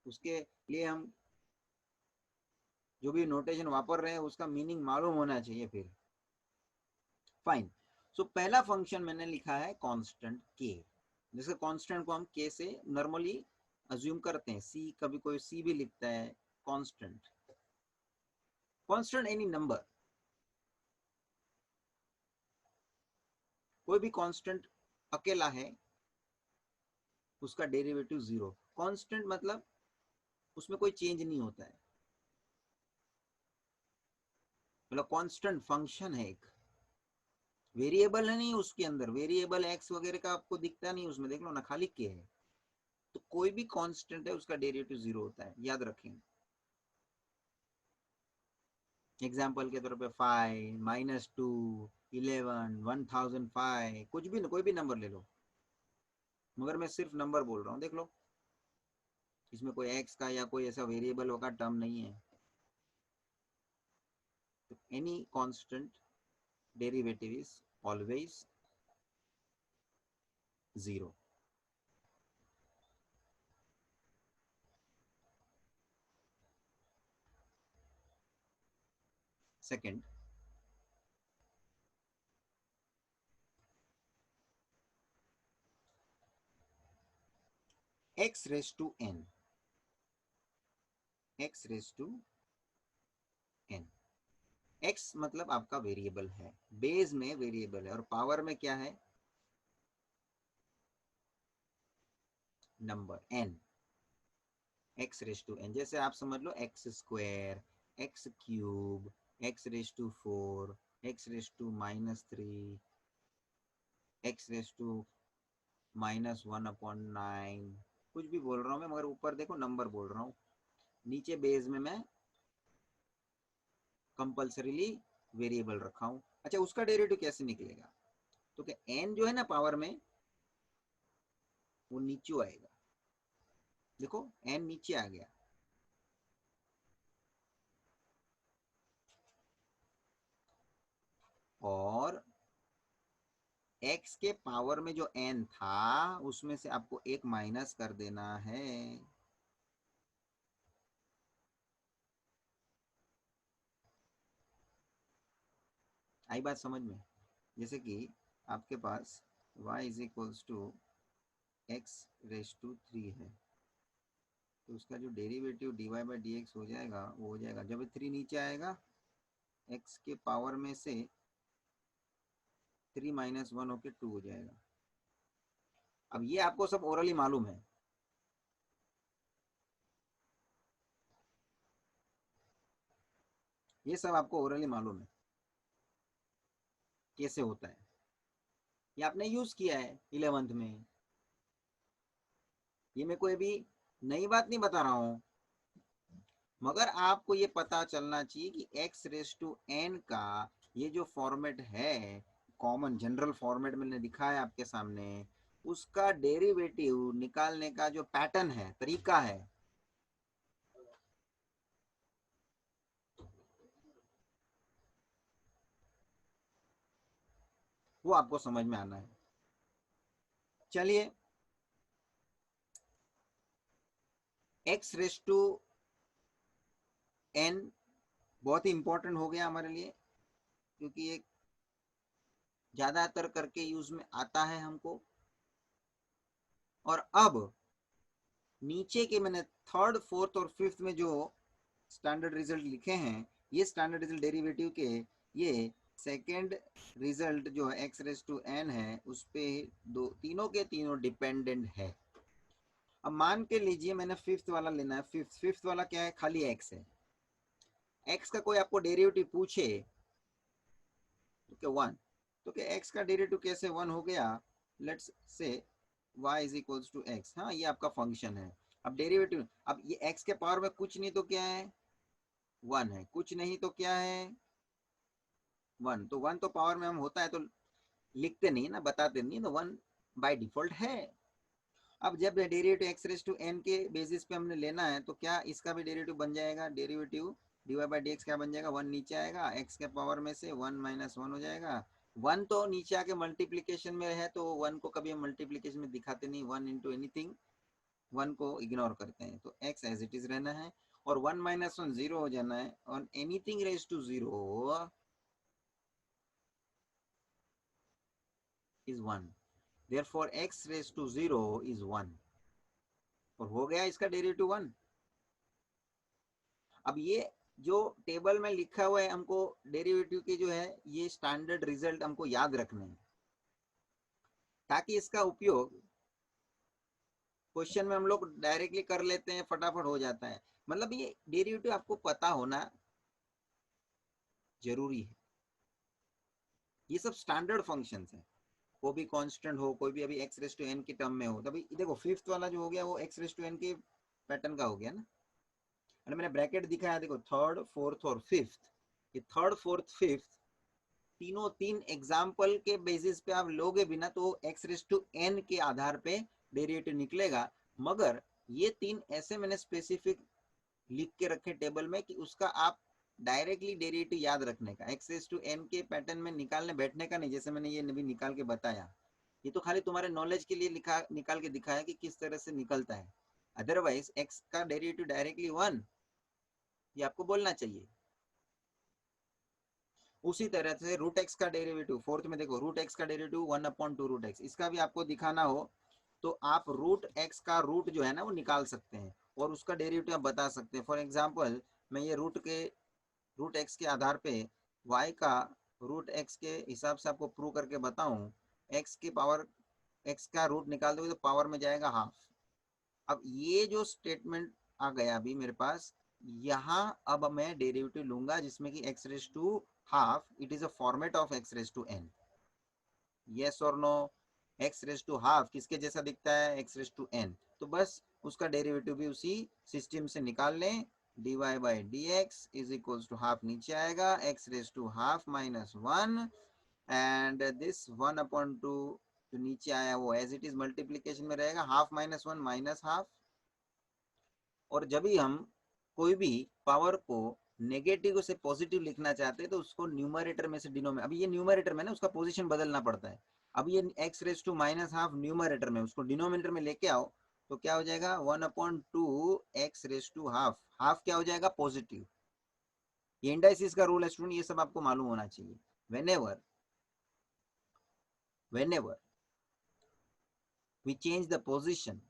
उसके लिए हम जो भी नोटेशन वापर रहे हैं उसका मीनिंग मालूम होना चाहिए फिर। फाइन। सो पहला फंक्शन मैंने लिखा है कांस्टेंट के, जैसे कांस्टेंट को हम के से नॉर्मली अज्यूम करते हैं, सी कभी कोई सी भी लिखता है। कांस्टेंट, कांस्टेंट एनी नंबर, कोई भी कांस्टेंट अकेला है उसका डेरिवेटिव जीरो। कांस्टेंट मतलब उसमें कोई चेंज नहीं होता है, मतलब कांस्टेंट फंक्शन है एक, वेरिएबल है नहीं उसके अंदर, वेरिएबल एक्स वगैरह का आपको दिखता नहीं उसमें, देख लो ना, खाली के है। तो कोई भी कांस्टेंट है उसका डेरिवेटिव जीरो होता है, याद रखेंगे। एग्जाम्पल के तौर पे 5, -2, 11, 1005, कुछ भी कोई भी नंबर ले लो, मगर मैं सिर्फ नंबर बोल रहा हूँ, देख लो इसमें कोई एक्स का या कोई ऐसा वेरिएबल होगा टर्म नहीं है। तो any constant derivative is always zero. Second, X raise to N, x raise to N, X मतलब आपका वेरिएबल है, बेस में वेरिएबल है, और पावर में क्या है, number n, x raise to n. जैसे आप समझ लो x square, x cube, x raise to 4, x raise to -3, x raise to -1/9, कुछ भी बोल रहा हूँ मैं, मगर ऊपर देखो नंबर बोल रहा हूँ, नीचे बेस में मैं कंपल्सरीली वेरिएबल रखा हूँ। अच्छा, उसका डेरिवेटिव कैसे निकलेगा? तो क्या n जो है ना पावर में, वो नीचे आएगा। देखो n नीचे आ गया, और x के पावर में जो n था उसमें से आपको एक माइनस कर देना है। आई बात समझ में? जैसे कि आपके पास y is equals to X raise to 3 है, तो उसका जो डेरिवेटिव dy बाई डी एक्स हो जाएगा, वो हो जाएगा, जब 3 नीचे आएगा x के पावर में से 3 - 1 होके 2 हो जाएगा। अब ये आपको सब ओरली मालूम है, ये सब आपको ओरली मालूम है कैसे होता है, ये आपने यूज किया है 11th में। ये मैं कोई भी नई बात नहीं बता रहा हूँ, मगर आपको ये पता चलना चाहिए कि एक्स रेस टू एन का ये जो फॉर्मेट है, कॉमन जनरल फॉर्मेट मैंने दिखाया आपके सामने, उसका डेरिवेटिव निकालने का जो पैटर्न है, तरीका है, वो आपको समझ में आना है। चलिए, एक्स रेस टू एन बहुत ही इंपॉर्टेंट हो गया हमारे लिए, क्योंकि एक ज्यादातर करके यूज में आता है हमको। और अब नीचे के मैंने थर्ड, फोर्थ और फिफ्थ में जो स्टैंडर्ड रिजल्ट लिखे हैं, ये स्टैंडर्ड रिजल्ट डेरिवेटिव के, ये सेकेंड रिजल्ट जो है एक्स रेस टू एन है, उस पे दो, तीनों के तीनों डिपेंडेंट है। अब मान के लीजिए मैंने फिफ्थ वाला लेना है, फिफ्थ वाला क्या है? खाली एक्स है। एक्स का कोई आपको डेरिवेटिव पूछे तो क्या 1, तो क्या एक्स का डेरिवेटिव कैसे 1 हो गया? Let's say y is equals to X, हाँ ये आपका फंक्शन है। अब डेरिवेटिव, अब ये x के पावर में कुछ नहीं तो क्या है? 1 है, कुछ नहीं तो क्या है? 1, तो 1 तो पावर में हम होता है तो लिखते नहीं ना, बताते नहीं, तो 1 बाय डिफॉल्ट है। अब जब derivative X raise to N के बेसिस पे हमने लेना है, तो क्या इसका भी डेरिवेटिव बन जाएगा? Derivative D Y by D X क्या बन जाएगा? 1 नीचे आएगा, एक्स के पावर में से 1 - 1 हो जाएगा। 1 तो नीचे आके मल्टीप्लीकेशन में है, तो 1 को कभी हम मल्टीप्लीकेशन में दिखाते नहीं, 1 इंटू एनीथिंग, 1 को इग्नोर करते हैं, तो x एज इट इज रहना है, और 1 - 1 0 हो जाना है, और anything raise to 0 is 1, therefore x raised to 0 is 1, और हो गया इसका डेरिवेटिव 1। अब ये जो टेबल में लिखा हुआ है, हमको डेरिवेटिव के जो है ये स्टैंडर्ड रिजल्ट हमको याद रखने हैं, ताकि इसका उपयोग क्वेश्चन में हम लोग डायरेक्टली कर लेते हैं, फटाफट हो जाता है। मतलब ये डेरिवेटिव आपको पता होना जरूरी है। ये सब स्टैंडर्ड फंक्शंस हैं, वो भी कांस्टेंट हो, कोई भी अभी एक्स रेस टू एन के टर्म में हो, तभी देखो फिफ्थ वाला जो हो गया वो एक्स रेस टू एन के पैटर्न का हो गया ना। और मैंने ब्रैकेट दिखाया, देखो थर्ड, फोर्थ और फिफ्थ, ये थर्ड, फोर्थ, फिफ्थ तीनों तीन एग्जाम्पल के बेसिस पे आप लोगे बिना तो एक्स रेस टू एन के आधार पे डेरिवेटिव निकलेगा। मगर ये तीन ऐसे मैंने स्पेसिफिक लिख के रखे टेबल में कि उसका आप डायरेक्टली डेरिवेटिव याद रखने का, एक्स रेस टू एन के पैटर्न में निकालने बैठने का नहीं, जैसे मैंने ये भी निकाल के बताया। ये तो खाली तुम्हारे नॉलेज के लिए लिखा, निकाल के दिखाया कि किस तरह से निकलता है। अदरवाइज एक्स का डेरिवेटिव डायरेक्टली 1, ये आपको बोलना चाहिए। उसी तरह से रूट एक्स का डेरिवेटिव फोर्थ में देखो, रूट एक्स का डेरिवेटिव 1/2 रूट एक्स, इसका भी आपको दिखाना हो तो आप रूट एक्स का रूट जो है ना वो निकाल सकते हैं, और उसका डेरिवेटिव आप बता सकते हैं। फॉर एग्जांपल मैं ये रूट एक्स के आधार पे y का रूट एक्स के हिसाब से आपको प्रूव करके बताऊं, एक्स की पावर, एक्स का रूट निकाल दोगे तो पावर में जाएगा हाफ। अब ये जो स्टेटमेंट आ गया अभी मेरे पास, यहाँ अब मैं डेरिवेटिव लूंगा जिसमें कि x raise to half, it is a format of x raise to n, yes और no. x raise to half किसके जैसा दिखता है, x रेस टू n, तो बस उसका डेरिवेटिव भी उसी सिस्टम से निकाल लें। dy by D X is equals to half नीचे आएगा, x raise to half minus one, and this one upon two जो नीचे आया वो एज इट इज मल्टीप्लीकेशन में रहेगा, half minus one minus half. और जब भी हम कोई भी पावर को नेगेटिव से पॉजिटिव लिखना चाहते हैं तो उसको न्यूमरेटर में से डिनोमिनेटर, अभी ये न्यूमरेटर में ना उसका पोजीशन बदलना पड़ता है। अब ये X raise to minus half numerator में, उसको डिनोमिनेटर में लेके आओ तो क्या हो जाएगा, one upon two X raise to half, half क्या हो जाएगा पॉजिटिव। ये इंडाइसिस का रूल है स्टूडेंट, ये सब आपको मालूम होना चाहिए। whenever whenever we change the position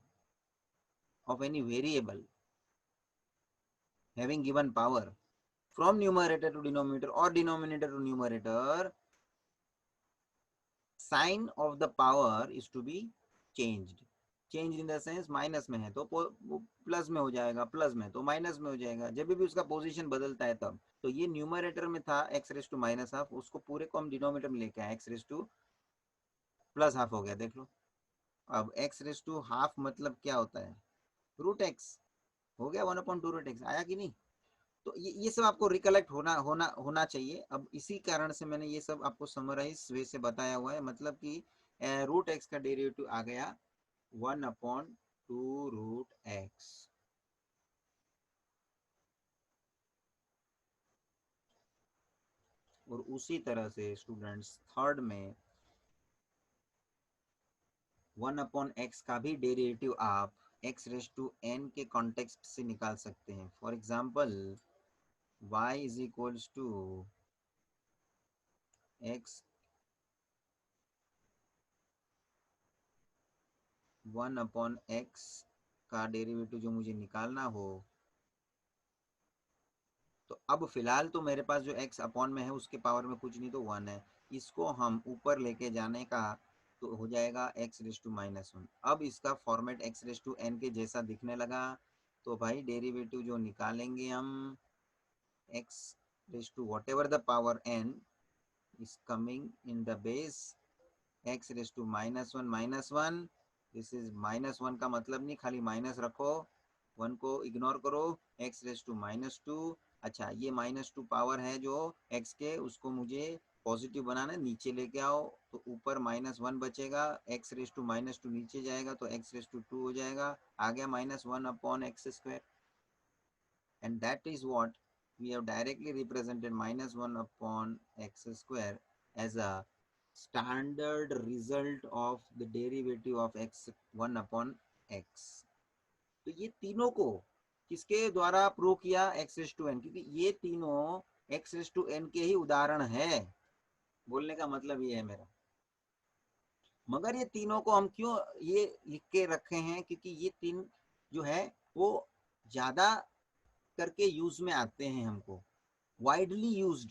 of any variable having given power from numerator to denominator or denominator to numerator, sign of the power is to be changed. Change in the sense minus में है तो प्लस में हो जाएगा, प्लस में तो माइनस में हो जाएगा, जब भी उसका पोजीशन बदलता है तब। तो ये न्यूमरेटर में था X raise to minus half, उसको पूरे को हम डिनोमिनेटर में लेके आए, X raise to plus half हो गया, देख लो। अब एक्स रेस टू हाफ मतलब क्या होता है, रूट एक्स हो गया, one upon two root X आया कि नहीं। तो ये सब आपको रिकलेक्ट होना होना होना चाहिए। अब इसी कारण से मैंने ये सब आपको समराइज वे से बताया हुआ है, मतलब कि रूट एक्स का डेरिवेटिव आ गया one upon two root X. और उसी तरह से स्टूडेंट्स थर्ड में वन अपॉन एक्स का भी डेरिवेटिव आप एक्स रेस टू एन के कॉन्टेक्स्ट से निकाल सकते हैं। For example y is equals to X one upon X का डेरिवेटिव जो मुझे निकालना हो, तो अब फिलहाल तो मेरे पास जो x अपॉन में है उसके पावर में कुछ नहीं तो वन है, इसको हम ऊपर लेके जाने का तो हो जाएगा x raise to minus one. अब इसका format x raise to n के जैसा दिखने लगा, तो भाई डेरिवेटिव जो निकालेंगे हम x raise to whatever the power n is coming in the base x raise to minus one, this is minus one का मतलब नहीं, खाली माइनस रखो, वन को इग्नोर करो, x raise to minus two. अच्छा ये माइनस टू पावर है जो x के, उसको मुझे पॉजिटिव बनाना है, नीचे लेके आओ तो ऊपर माइनस वन बचेगा, x raise to minus two नीचे जाएगा तो x रेस टू टू हो जाएगा, आ गया minus one upon x square. And that is what we have directly represented minus 1 upon x square as a standard result of the derivative of x 1 upon x। तो ये तीनों को किसके द्वारा प्रूव किया, एक्स रेस टू एन, क्योंकि ये तीनों एक्स रेस टू एन के ही उदाहरण है, बोलने का मतलब ये है मेरा। मगर ये तीनों को हम क्यों ये लिख के रखे हैं, क्योंकि ये तीन जो है वो ज्यादा करके यूज में आते हैं, हमको वाइडली यूज्ड।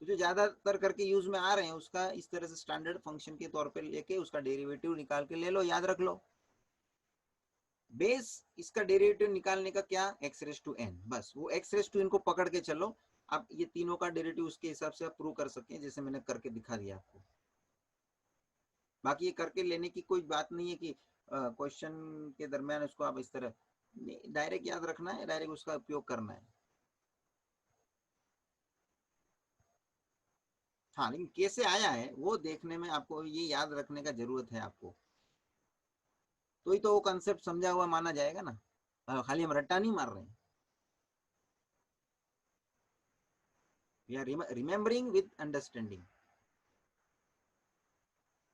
तो जो ज्यादातर करके यूज में आ रहे हैं उसका इस तरह से स्टैंडर्ड फंक्शन के तौर पे लेके उसका डेरिवेटिव निकाल के ले लो, याद रख लो। बेस इसका डेरिवेटिव निकालने का क्या, एक्स रेस टू एन, बस वो एक्स रेस टू एन को पकड़ के चलो। आप ये तीनों का डेरिवेटिव उसके हिसाब से आप प्रूव कर सकते हैं, जैसे मैंने करके दिखा दिया आपको। बाकी ये करके लेने की कोई बात नहीं है कि क्वेश्चन के दरमियान उसको आप इस तरह डायरेक्ट याद रखना है, डायरेक्ट उसका उपयोग करना है। हाँ लेकिन कैसे आया है वो देखने में आपको ये याद रखने का जरूरत है आपको, तो ही तो वो कंसेप्ट समझा हुआ माना जाएगा ना। खाली हम रट्टा नहीं मार रहे हैं, we are remembering with understanding.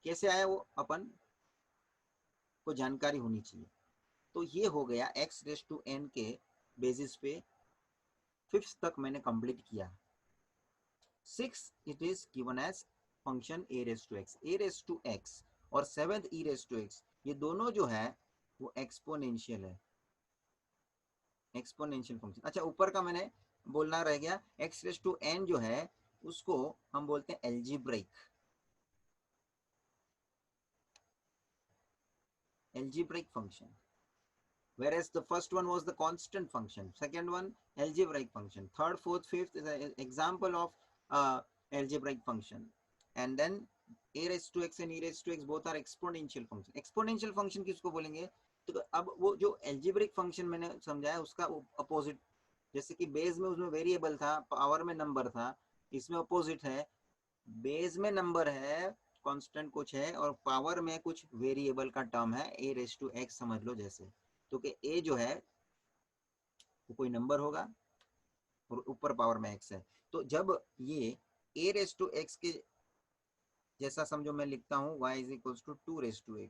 कैसे आया वो अपन को जानकारी होनी चाहिए। तो ये हो गया एक्स रेस टू एन के बेसिस पे फिफ्थ तक मैंने कंप्लीट किया। Six it is given as function a raise to x, a raise to x और seventh e raise to x, ये दोनों जो है वो एक्सपोनेंशियल है, एक्सपोनेंशियल फंक्शन। अच्छा ऊपर का मैंने बोलना रह गया, एक्स रेस टू एन जो है उसको हम बोलते हैं एल्जीब्रिक, एल्जीब्रिक function. whereas the first one was the constant function, second one algebraic function, third, fourth, fifth is an example of algebraic function. And then a raised to x and e raised to x both are exponential function. exponential function किसको बोलेंगे? तो अब वो जो algebraic function मैंने समझाया उसका अपोजिट, जैसे कि बेस में उसमें वेरिएबल था, पावर में नंबर था, इसमें अपोजिट है, बेस में नंबर है, कांस्टेंट कुछ है, और पावर में कुछ वेरिएबल का टर्म है, a रेस टू x समझ लो जैसे। तो कि a जो है वो कोई नंबर होगा और ऊपर पावर में x है। तो जब ये a रेस टू x के जैसा समझो मैं लिखता हूँ y is equals to 2 raise to x,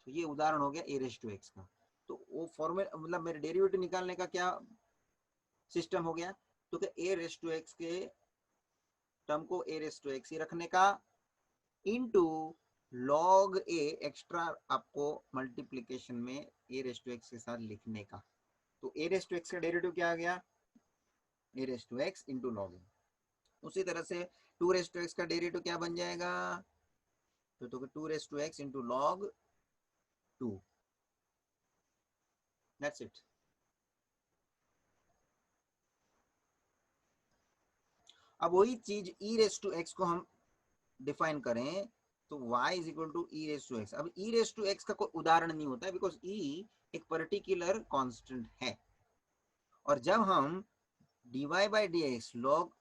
तो ये उदाहरण हो गया a रेस टू x का। तो वो फॉर्मूला मतलब मेरे डेरिवेटिव निकालने का क्या सिस्टम हो गया? तो कि a रेस टू x के टर्म को a रेस टू x ही रखने का, इनटू log a एक्स्ट्रा आपको मल्टीप्लीकेशन में a रेस टू x के साथ लिखने का। तो a रेस टू x का डेरिवेटिव क्या आ गया? a raise to x into log a। उसी तरह से 2 रेस टू x का डेरिवेटिव क्या बन जाएगा? तो 2 raise to x into log 2, that's it. अब वही चीज e रेस टू x को हम डिफाइन करें तो y is equal to e raise to x। अब e रेस टू x का कोई उदाहरण नहीं होता है, बिकॉज e एक पर्टिकुलर कांस्टेंट है, और जब हम dy by D X log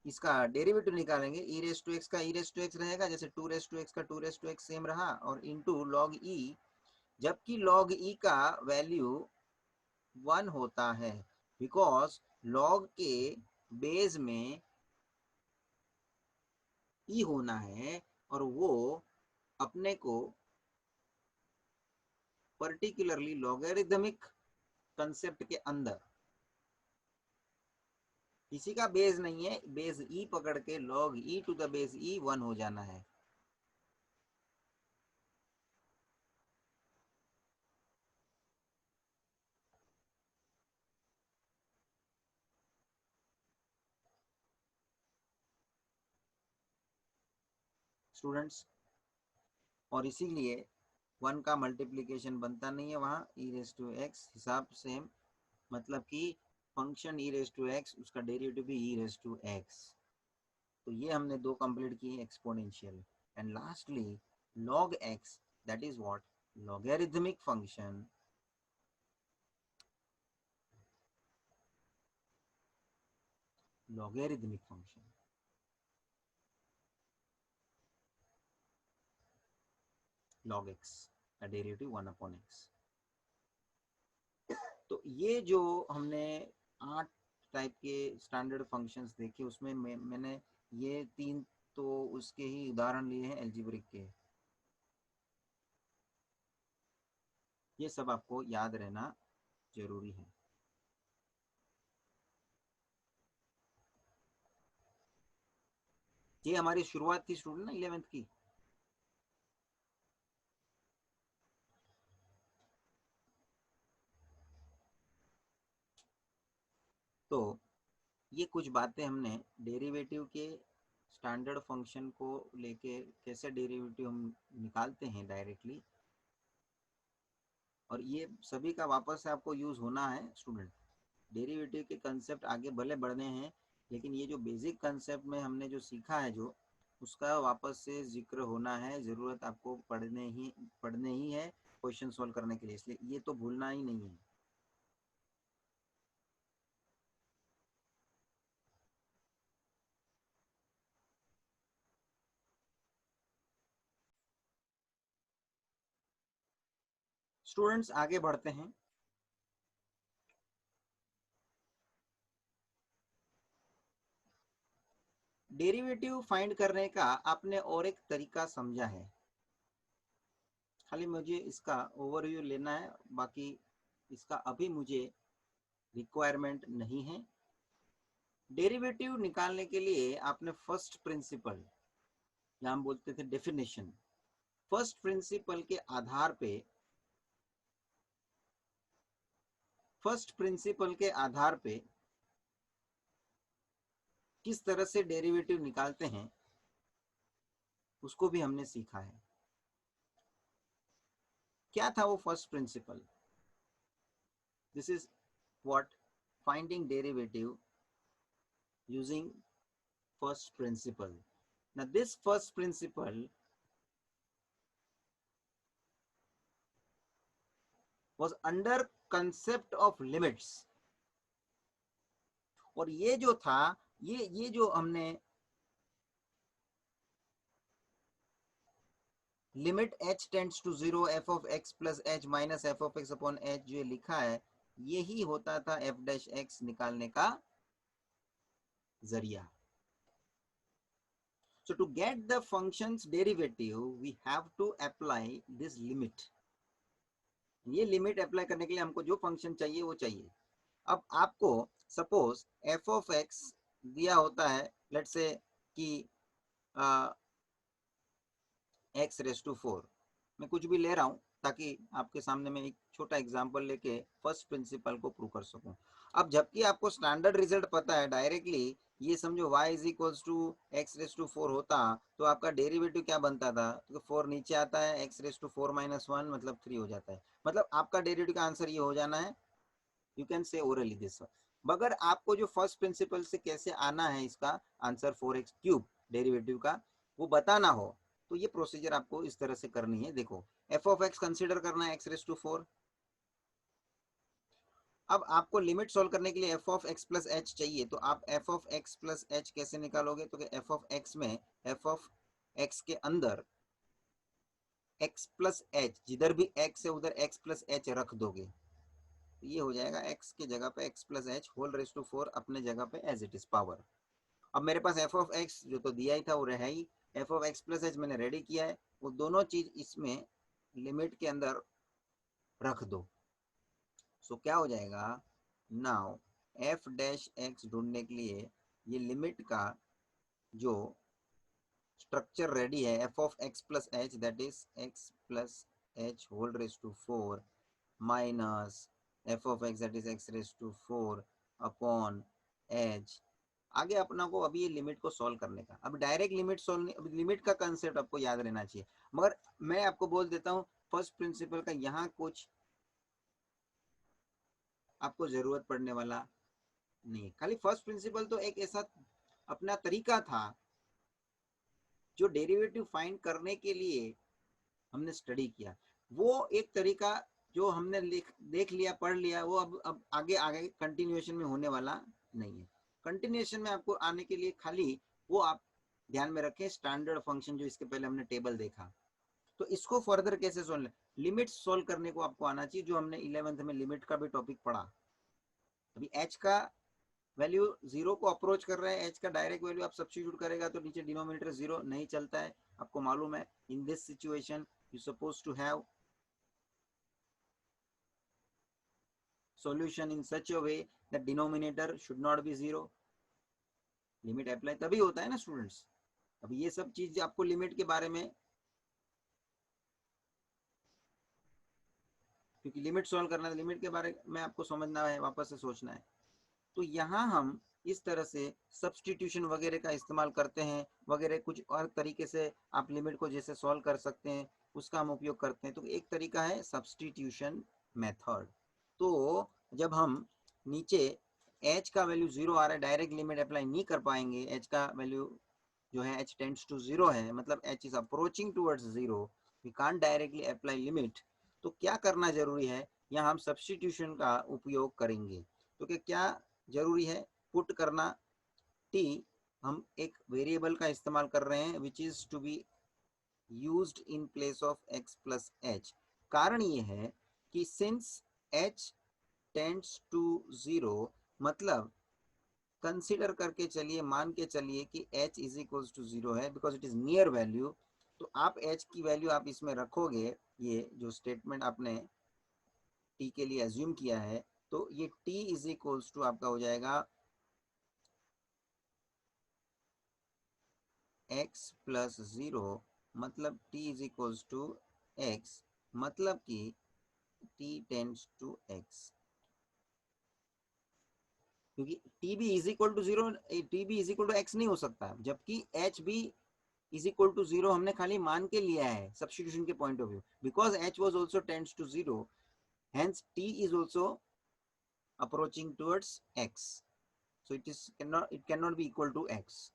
इसका डेरिवेटिव निकालेंगे, e रेस टू x का e रेस टू x रहेगा, जैसे 2 रेस टू x का 2 रेस टू x सेम रहा, और इनटू log e, जबकि log e का वैल्यू 1 होता है, बिकॉज log के बेस में e होना है, और वो अपने को पर्टिकुलरली लॉगरिदमिक कंसेप्ट के अंदर किसी का बेस नहीं है, बेस ई पकड़ के log e to the base e 1 हो जाना है। स्टूडेंट्स, और इसीलिए 1 का मल्टीप्लीकेशन बनता नहीं है वहां, e रेस टू x हिसाब सेम, मतलब कि function e raise to x उसका डेरिवेटिव भी e रेस टू x। तो ये हमने दो कंप्लीट किए exponential. And lastly log x, that is what? Logarithmic function. Logarithmic function log x का डेरिवेटिव 1 अपॉन x। तो ये जो हमने 8 टाइप के स्टैंडर्ड फंक्शंस देखे, उसमें मैंने ये 3 तो उसके ही उदाहरण लिए हैं एल्जेब्रिक के। ये सब आपको याद रहना जरूरी है। ये हमारी शुरुआत थी स्टूडेंट ना 11th की। तो ये कुछ बातें हमने डेरिवेटिव के स्टैंडर्ड फंक्शन को लेके कैसे डेरिवेटिव हम निकालते हैं डायरेक्टली, और ये सभी का वापस से आपको यूज होना है स्टूडेंट। डेरिवेटिव के कंसेप्ट आगे भले बढ़ने हैं, लेकिन ये जो बेसिक कंसेप्ट में हमने जो सीखा है जो, उसका वापस से जिक्र होना है, जरूरत आपको पढ़ने ही है क्वेश्चन सॉल्व करने के लिए, इसलिए ये तो भूलना ही नहीं है। स्टूडेंट्स आगे बढ़ते हैं। डेरिवेटिव फाइंड करने का आपने और एक तरीका समझा है, खाली मुझे इसका ओवरव्यू लेना है, बाकी इसका अभी मुझे रिक्वायरमेंट नहीं है। डेरिवेटिव निकालने के लिए आपने फर्स्ट प्रिंसिपल, या हम बोलते थे डेफिनेशन, फर्स्ट प्रिंसिपल के आधार पे, फर्स्ट प्रिंसिपल के आधार पे किस तरह से डेरिवेटिव निकालते हैं उसको भी हमने सीखा है। क्या था वो first principle? This is what finding derivative using first principle. Now this first principle was under concept of limits, और ये जो था, ये जो हमने limit h tends to 0 f of x plus h minus f of x upon h जो लिखा है, यही होता था f dash x निकालने का जरिया. So to get the function's derivative, we have to apply this limit. ये लिमिट अप्लाई करने के लिए हमको जो फंक्शन चाहिए वो चाहिए. अब आपको सपोज f of x दिया होता है, लेट्स से कि x रेस टू 4. मैं कुछ भी ले रहा हूं ताकि आपके सामने में एक छोटा एग्जांपल लेके फर्स्ट प्रिंसिपल को प्रूव कर सकूं. अब जबकि आपको स्टैंडर्ड रिजल्ट पता है, डायरेक्टली ये समझो y is equals to x raise to 4 होता तो आपका डेरिवेटिव क्या बनता था, तो 4 नीचे आता है, x रेस टू 4 माइनस 1 मतलब 3 हो जाता है. मतलब आपका डेरिवेटिव का आंसर ये हो जाना है. You can say orally this. मगर आपको जो फर्स्ट प्रिंसिपल से कैसे आना है इसका आंसर 4x क्यूब डेरिवेटिव का वो बताना हो, तो ये प्रोसीजर आपको इस तरह से करनी है. देखो f of x कंसीडर करना है x रेस टू 4. अब आपको लिमिट सॉल्व करने के लिए f of x plus h चाहिए, तो आप f of x plus h कैसे निकालोगे, तो f of x में f of x के अंदर x प्लस h, जिधर भी x है उधर x प्लस h रख दोगे, ये हो जाएगा x के जगह पे x plus h whole raise to 4 अपने जगह पे एज इट इज पावर. अब मेरे पास f of x जो तो दिया ही था वो रहा ही, f of x plus h मैंने रेडी किया है, वो दोनों चीज इसमें लिमिट के अंदर रख दो. सो क्या हो जाएगा, नाउ f डैश x ढूंढने के लिए ये लिमिट का जो स्ट्रक्चर रेडी है, f of x plus h that is x plus h whole raise to 4 minus f of x that is x raise to 4 upon h. आगे अपना को अभी ये लिमिट को सॉल्व करने का, अब डायरेक्ट लिमिट सॉल्व, लिमिट का कंसेप्ट आपको याद रहना चाहिए. मगर मैं आपको बोल देता हूँ फर्स्ट प्रिंसिपल का यहाँ कुछ आपको जरूरत पड़ने वाला नहीं. खाली फर्स्ट प्रिंसिपल तो एक ऐसा अपना तरीका था जो डेरिवेटिव फाइंड करने के लिए हमने स्टडी किया. वो एक तरीका जो हमने देख लिया, पढ़ लिया, वो अब आगे आगे कंटिन्यूएशन में होने वाला नहीं है. कंटिन्यूएशन में आपको आने के लिए खाली वो आप ध्यान में रखें स्टैंडर्ड फंक्शन जो इसके पहले हमने टेबल देखा, तो इसको फर्दर कैसे सोल्व, लिमिट सोल्व करने को आपको आना चाहिए, जो हमने 11th में लिमिट का भी टॉपिक पढ़ा. अभी h का वैल्यू 0 को अप्रोच कर रहा है, h का डायरेक्ट वैल्यू आप सब्स्टिट्यूट करेगा तो नीचे डिनोमिनेटर 0 नहीं चलता है, आपको मालूम है. In this situation you suppose to have solution in such a way that denominator should not be 0. Limit apply तभी होता है ना स्टूडेंट्स. अब ये सब चीज आपको लिमिट के बारे में, क्योंकि लिमिट सॉल्व करना है, लिमिट के बारे में आपको समझना है, वापस से सोचना है. तो यहाँ हम इस तरह से सब्स्टिट्यूशन वगैरह का इस्तेमाल करते हैं, वगैरह कुछ और तरीके से आप लिमिट को जैसे सॉल्व कर सकते हैं उसका हम उपयोग करते हैं. तो एक तरीका है सब्स्टिट्यूशन मेथड. तो जब हम नीचे h का वैल्यू 0 आ रहा है, डायरेक्ट लिमिट अप्लाई नहीं कर पाएंगे, h का वैल्यू जो है h टेंड्स टू 0 है, मतलब h is approaching towards 0, we can't directly apply limit. तो क्या करना जरूरी है, यहाँ हम सब्स्टिट्यूशन का उपयोग करेंगे. तो क्या जरूरी है, पुट करना t, हम एक वेरिएबल का इस्तेमाल कर रहे हैं which is to be used in place of x plus h. कारण ये है कि सिंस h टेंड्स टू 0, मतलब कंसीडर करके चलिए, मान के चलिए कि h इज इक्वल्स टू 0 है, because it is near value. तो आप h की वैल्यू आप इसमें रखोगे, ये जो स्टेटमेंट आपने t के लिए एज्यूम किया है, तो ये t इज इक्वल्स टू आपका हो जाएगा x प्लस 0, मतलब t is equals to x, मतलब कि t टेंड्स टू x. क्योंकि t भी इज इक्वल टू 0, t भी इज इक्वल टू x नहीं हो सकता, जबकि h भी इज इक्वल टू 0 हमने खाली मान के लिया है सब्स्टिट्यूशन के point of view, because h was also tends to 0, hence t is also approaching towards x, so it cannot be equal to x.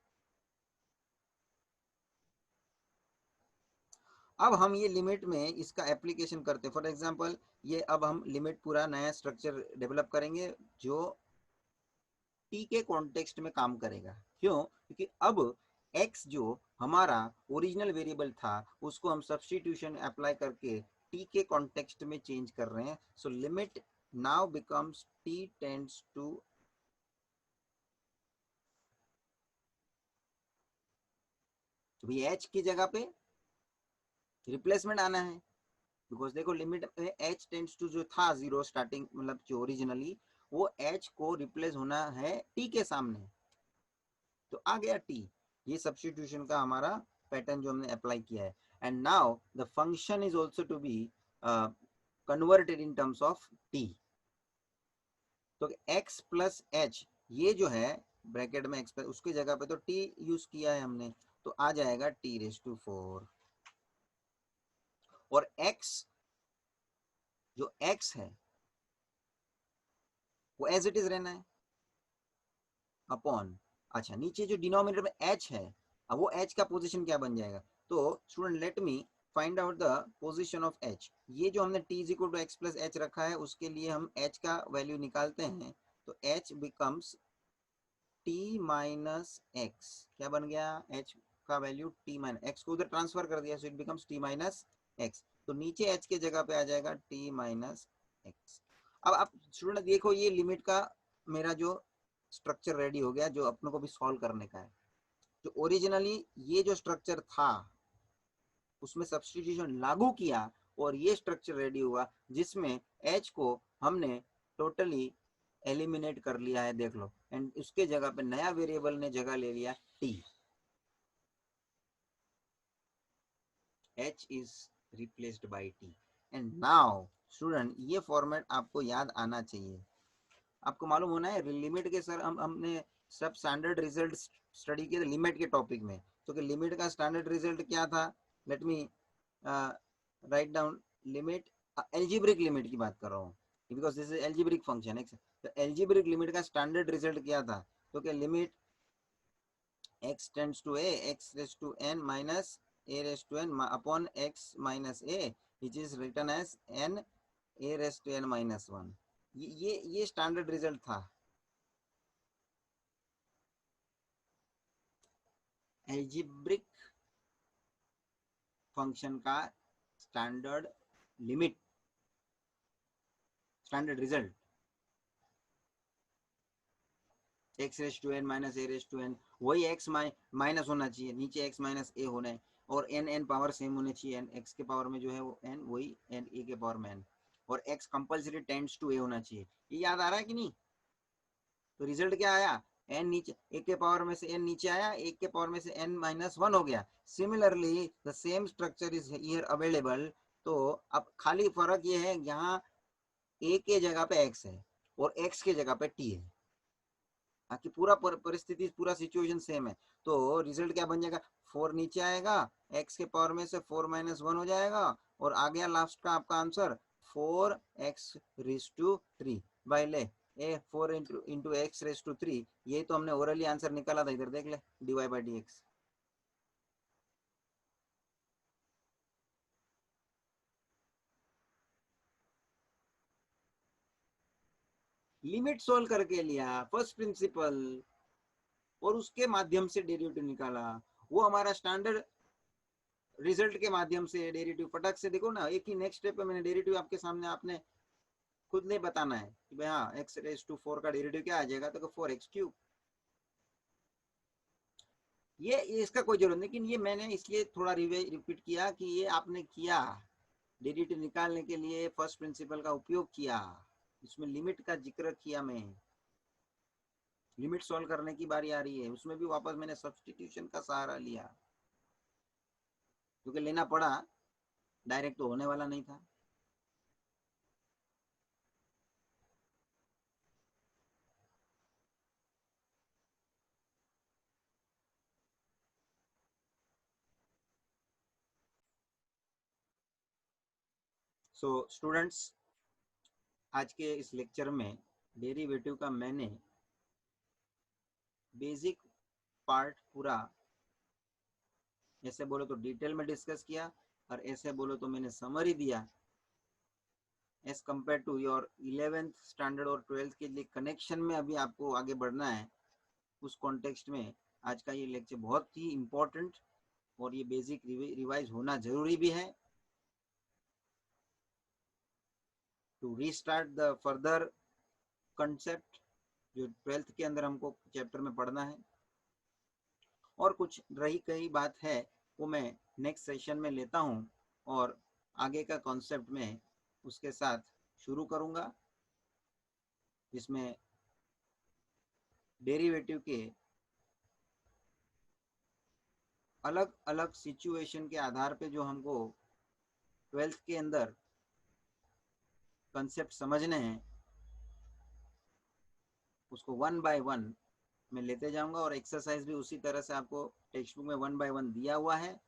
अब हम ये लिमिट में इसका एप्लीकेशन करते हैं. फॉर एग्जांपल ये अब हम लिमिट पूरा नया स्ट्रक्चर डेवलप करेंगे जो टी के कॉन्टेक्स्ट में काम करेगा. क्यों? क्योंकि अब x जो हमारा ओरिजिनल वेरिएबल था उसको हम सब्स्टिट्यूशन अप्लाई करके टी के कॉन्टेक्स्ट में चेंज कर रहे हैं. So limit now becomes t tends to h की जगह पे रिप्लेसमेंट आना है. बिकॉज देखो लिमिट में h टेंड्स टू जो था जीरो स्टार्टिंग मतलब जो ओरिजिनली वो h को रिप्लेस होना है t के सामने. तो आ गया t. ये सब्स्टिट्यूशन का हमारा पैटर्न जो हमने अप्लाई किया है. And now the function is also to be converted in terms of t. तो x प्लस h ये जो है ब्रैकेट में x उसकी जगह पे तो t यूज किया है हमने, तो आ जाएगा t रेज टू 4. और x जो x है वो एज इट इज रहना है अपॉन. अच्छा नीचे जो डिनोमिनेटर में h है अब वो h का पोजीशन क्या बन जाएगा. तो student let me find out the position of h. ये जो हमने t is equal to x plus h रखा है उसके लिए हम h का वैल्यू निकालते हैं. तो h becomes t minus x. क्या बन गया h का वैल्यू t माइनस x को उधर ट्रांसफर कर दिया, so it becomes t minus x. तो नीचे h के जगह पे आ जाएगा t माइनस x. अब आप स्टूडेंट देखो ये लिमिट का मेरा जो स्ट्रक्चर रेडी हो गया जो अपनों को भी सॉल्व करने का है. जो ओरिजिनली ये जो स्ट्रक्चर था उसमें सब्स्टिट्यूशन लागू किया और ये स्ट्रक्चर रेडी हुआ जिसमें h को हमने टोटली एलिमिनेट कर लिया है. देख लो. एंड उसके जगह पे नया वेरिएबल ने जगह ले लिया t. h is replaced by t. And now student ये फॉर्मेट आपको याद आना चाहिए. आपको मालूम होना है लिमिट के सर हमने सब स्टैंडर्ड रिजल्ट स्टडी किए लिमिट के टॉपिक में. तो कि लिमिट का स्टैंडर्ड रिजल्ट क्या था. Let me write down. Limit algebraic limit की बात कर रहा हूँ because this is algebraic function है. तो एल्जेब्रिक लिमिट का स्टैंडर्ड रिजल्ट क्या था. तो कि limit x tends to a x raise to n minus a raise to n upon x minus a which is written as n a raise to n minus 1. ये स्टैंडर्ड रिजल्ट था. एल्जेब्रिक फंक्शन का standard limit standard result x raise to n minus a raise to n. वही x माइनस होना चाहिए, नीचे x माइनस a होना है और n पावर सेम होने चाहिए. n x के पावर में जो है वो n वही n a के पावर में n और x compulsory tends to a होना चाहिए. ये याद आ रहा है कि नहीं. तो रिजल्ट क्या आया. n नीचे एक के पावर में से n नीचे आया, एक के पावर में से n माइनस 1 हो गया. Similarly the same structure is here available. तो अब खाली फर्क ये है यहाँ a के जगह पे x है और x के जगह पे t है. बाकी पूरा परिस्थिति पूरा सिचुएशन सेम है. तो रिजल्ट क्या बन जाएगा. 4 नीचे आएगा, x के पावर में से 4 माइनस 1 हो जाएगा और आ गया लास्ट का आपका answer 4x raise to 3 bye ले ए 4 इंटू एक्स रेज टू 3. ये तो हमने ओरली आंसर निकाला था. इधर देख ले dy by dx. Limit solve करके लिया फर्स्ट प्रिंसिपल और उसके माध्यम से डेरिवेटिव निकाला. वो हमारा स्टैंडर्ड रिजल्ट के माध्यम से डेरिवेटिव फटक से देखो ना. एक ही नेक्स्ट स्टेप पे मैंने डेरिवेटिव आपके सामने आपने खुद नहीं बताना है कि भाई हाँ एक्स रेज टू 4 का डेरिवेटिव क्या आ जाएगा. तो 4x क्यूब. ये इसका कोई जरूरत नहीं, लेकिन ये मैंने इसलिए थोड़ा रिपीट किया कि ये आपने किया डेरिवेटिव निकालने के लिए फर्स्ट प्रिंसिपल का उपयोग किया. इसमें लिमिट का जिक्र किया. मैं लिमिट सॉल्व करने की बारी आ रही है उसमें भी वापस मैंने सब्स्टिट्यूशन का सहारा लिया क्योंकि लेना पड़ा. डायरेक्ट तो होने वाला नहीं था. सो स्टूडेंट्स आज के इस लेक्चर में डेरिवेटिव का मैंने बेसिक पार्ट पूरा, ऐसे बोलो तो डिटेल में डिस्कस किया, और ऐसे बोलो तो मैंने समरी दिया। As compare to your 11th standard और 12th के लिए कनेक्शन में अभी आपको आगे बढ़ना है, उस कॉन्टेक्स्ट में आज का ये लेक्चर बहुत ही इम्पोर्टेंट और ये बेसिक रिवाइज होना जरूरी भी है to restart the further concept जो 12th के अंदर हमको चैप्टर में पढ़ना है। और कुछ रही कई बात है वो मैं नेक्स्ट सेशन में लेता हूँ और आगे का कॉन्सेप्ट में उसके साथ शुरू करूँगा, जिसमें डेरिवेटिव के अलग अलग सिचुएशन के आधार पे जो हमको 12th के अंदर कंसेप्ट समझने हैं उसको 1 बाय 1 मैं लेते जाऊंगा, और एक्सरसाइज भी उसी तरह से आपको टेक्स्ट बुक में 1 बाय 1 दिया हुआ है।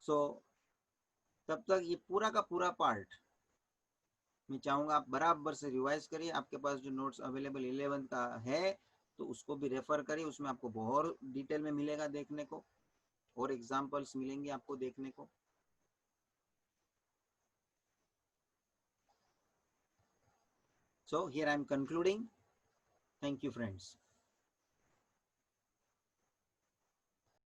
सो तब तक ये पूरा का पूरा पार्ट मैं चाहूंगा आप बराबर से रिवाइज करिए। आपके पास जो नोट्स अवेलेबल 11 का है तो उसको भी रेफर करिए, उसमें आपको बहुत डिटेल में मिलेगा देखने को, और एग्जाम्पल्स मिलेंगे आपको देखने को। So here I am concluding. Thank you, friends.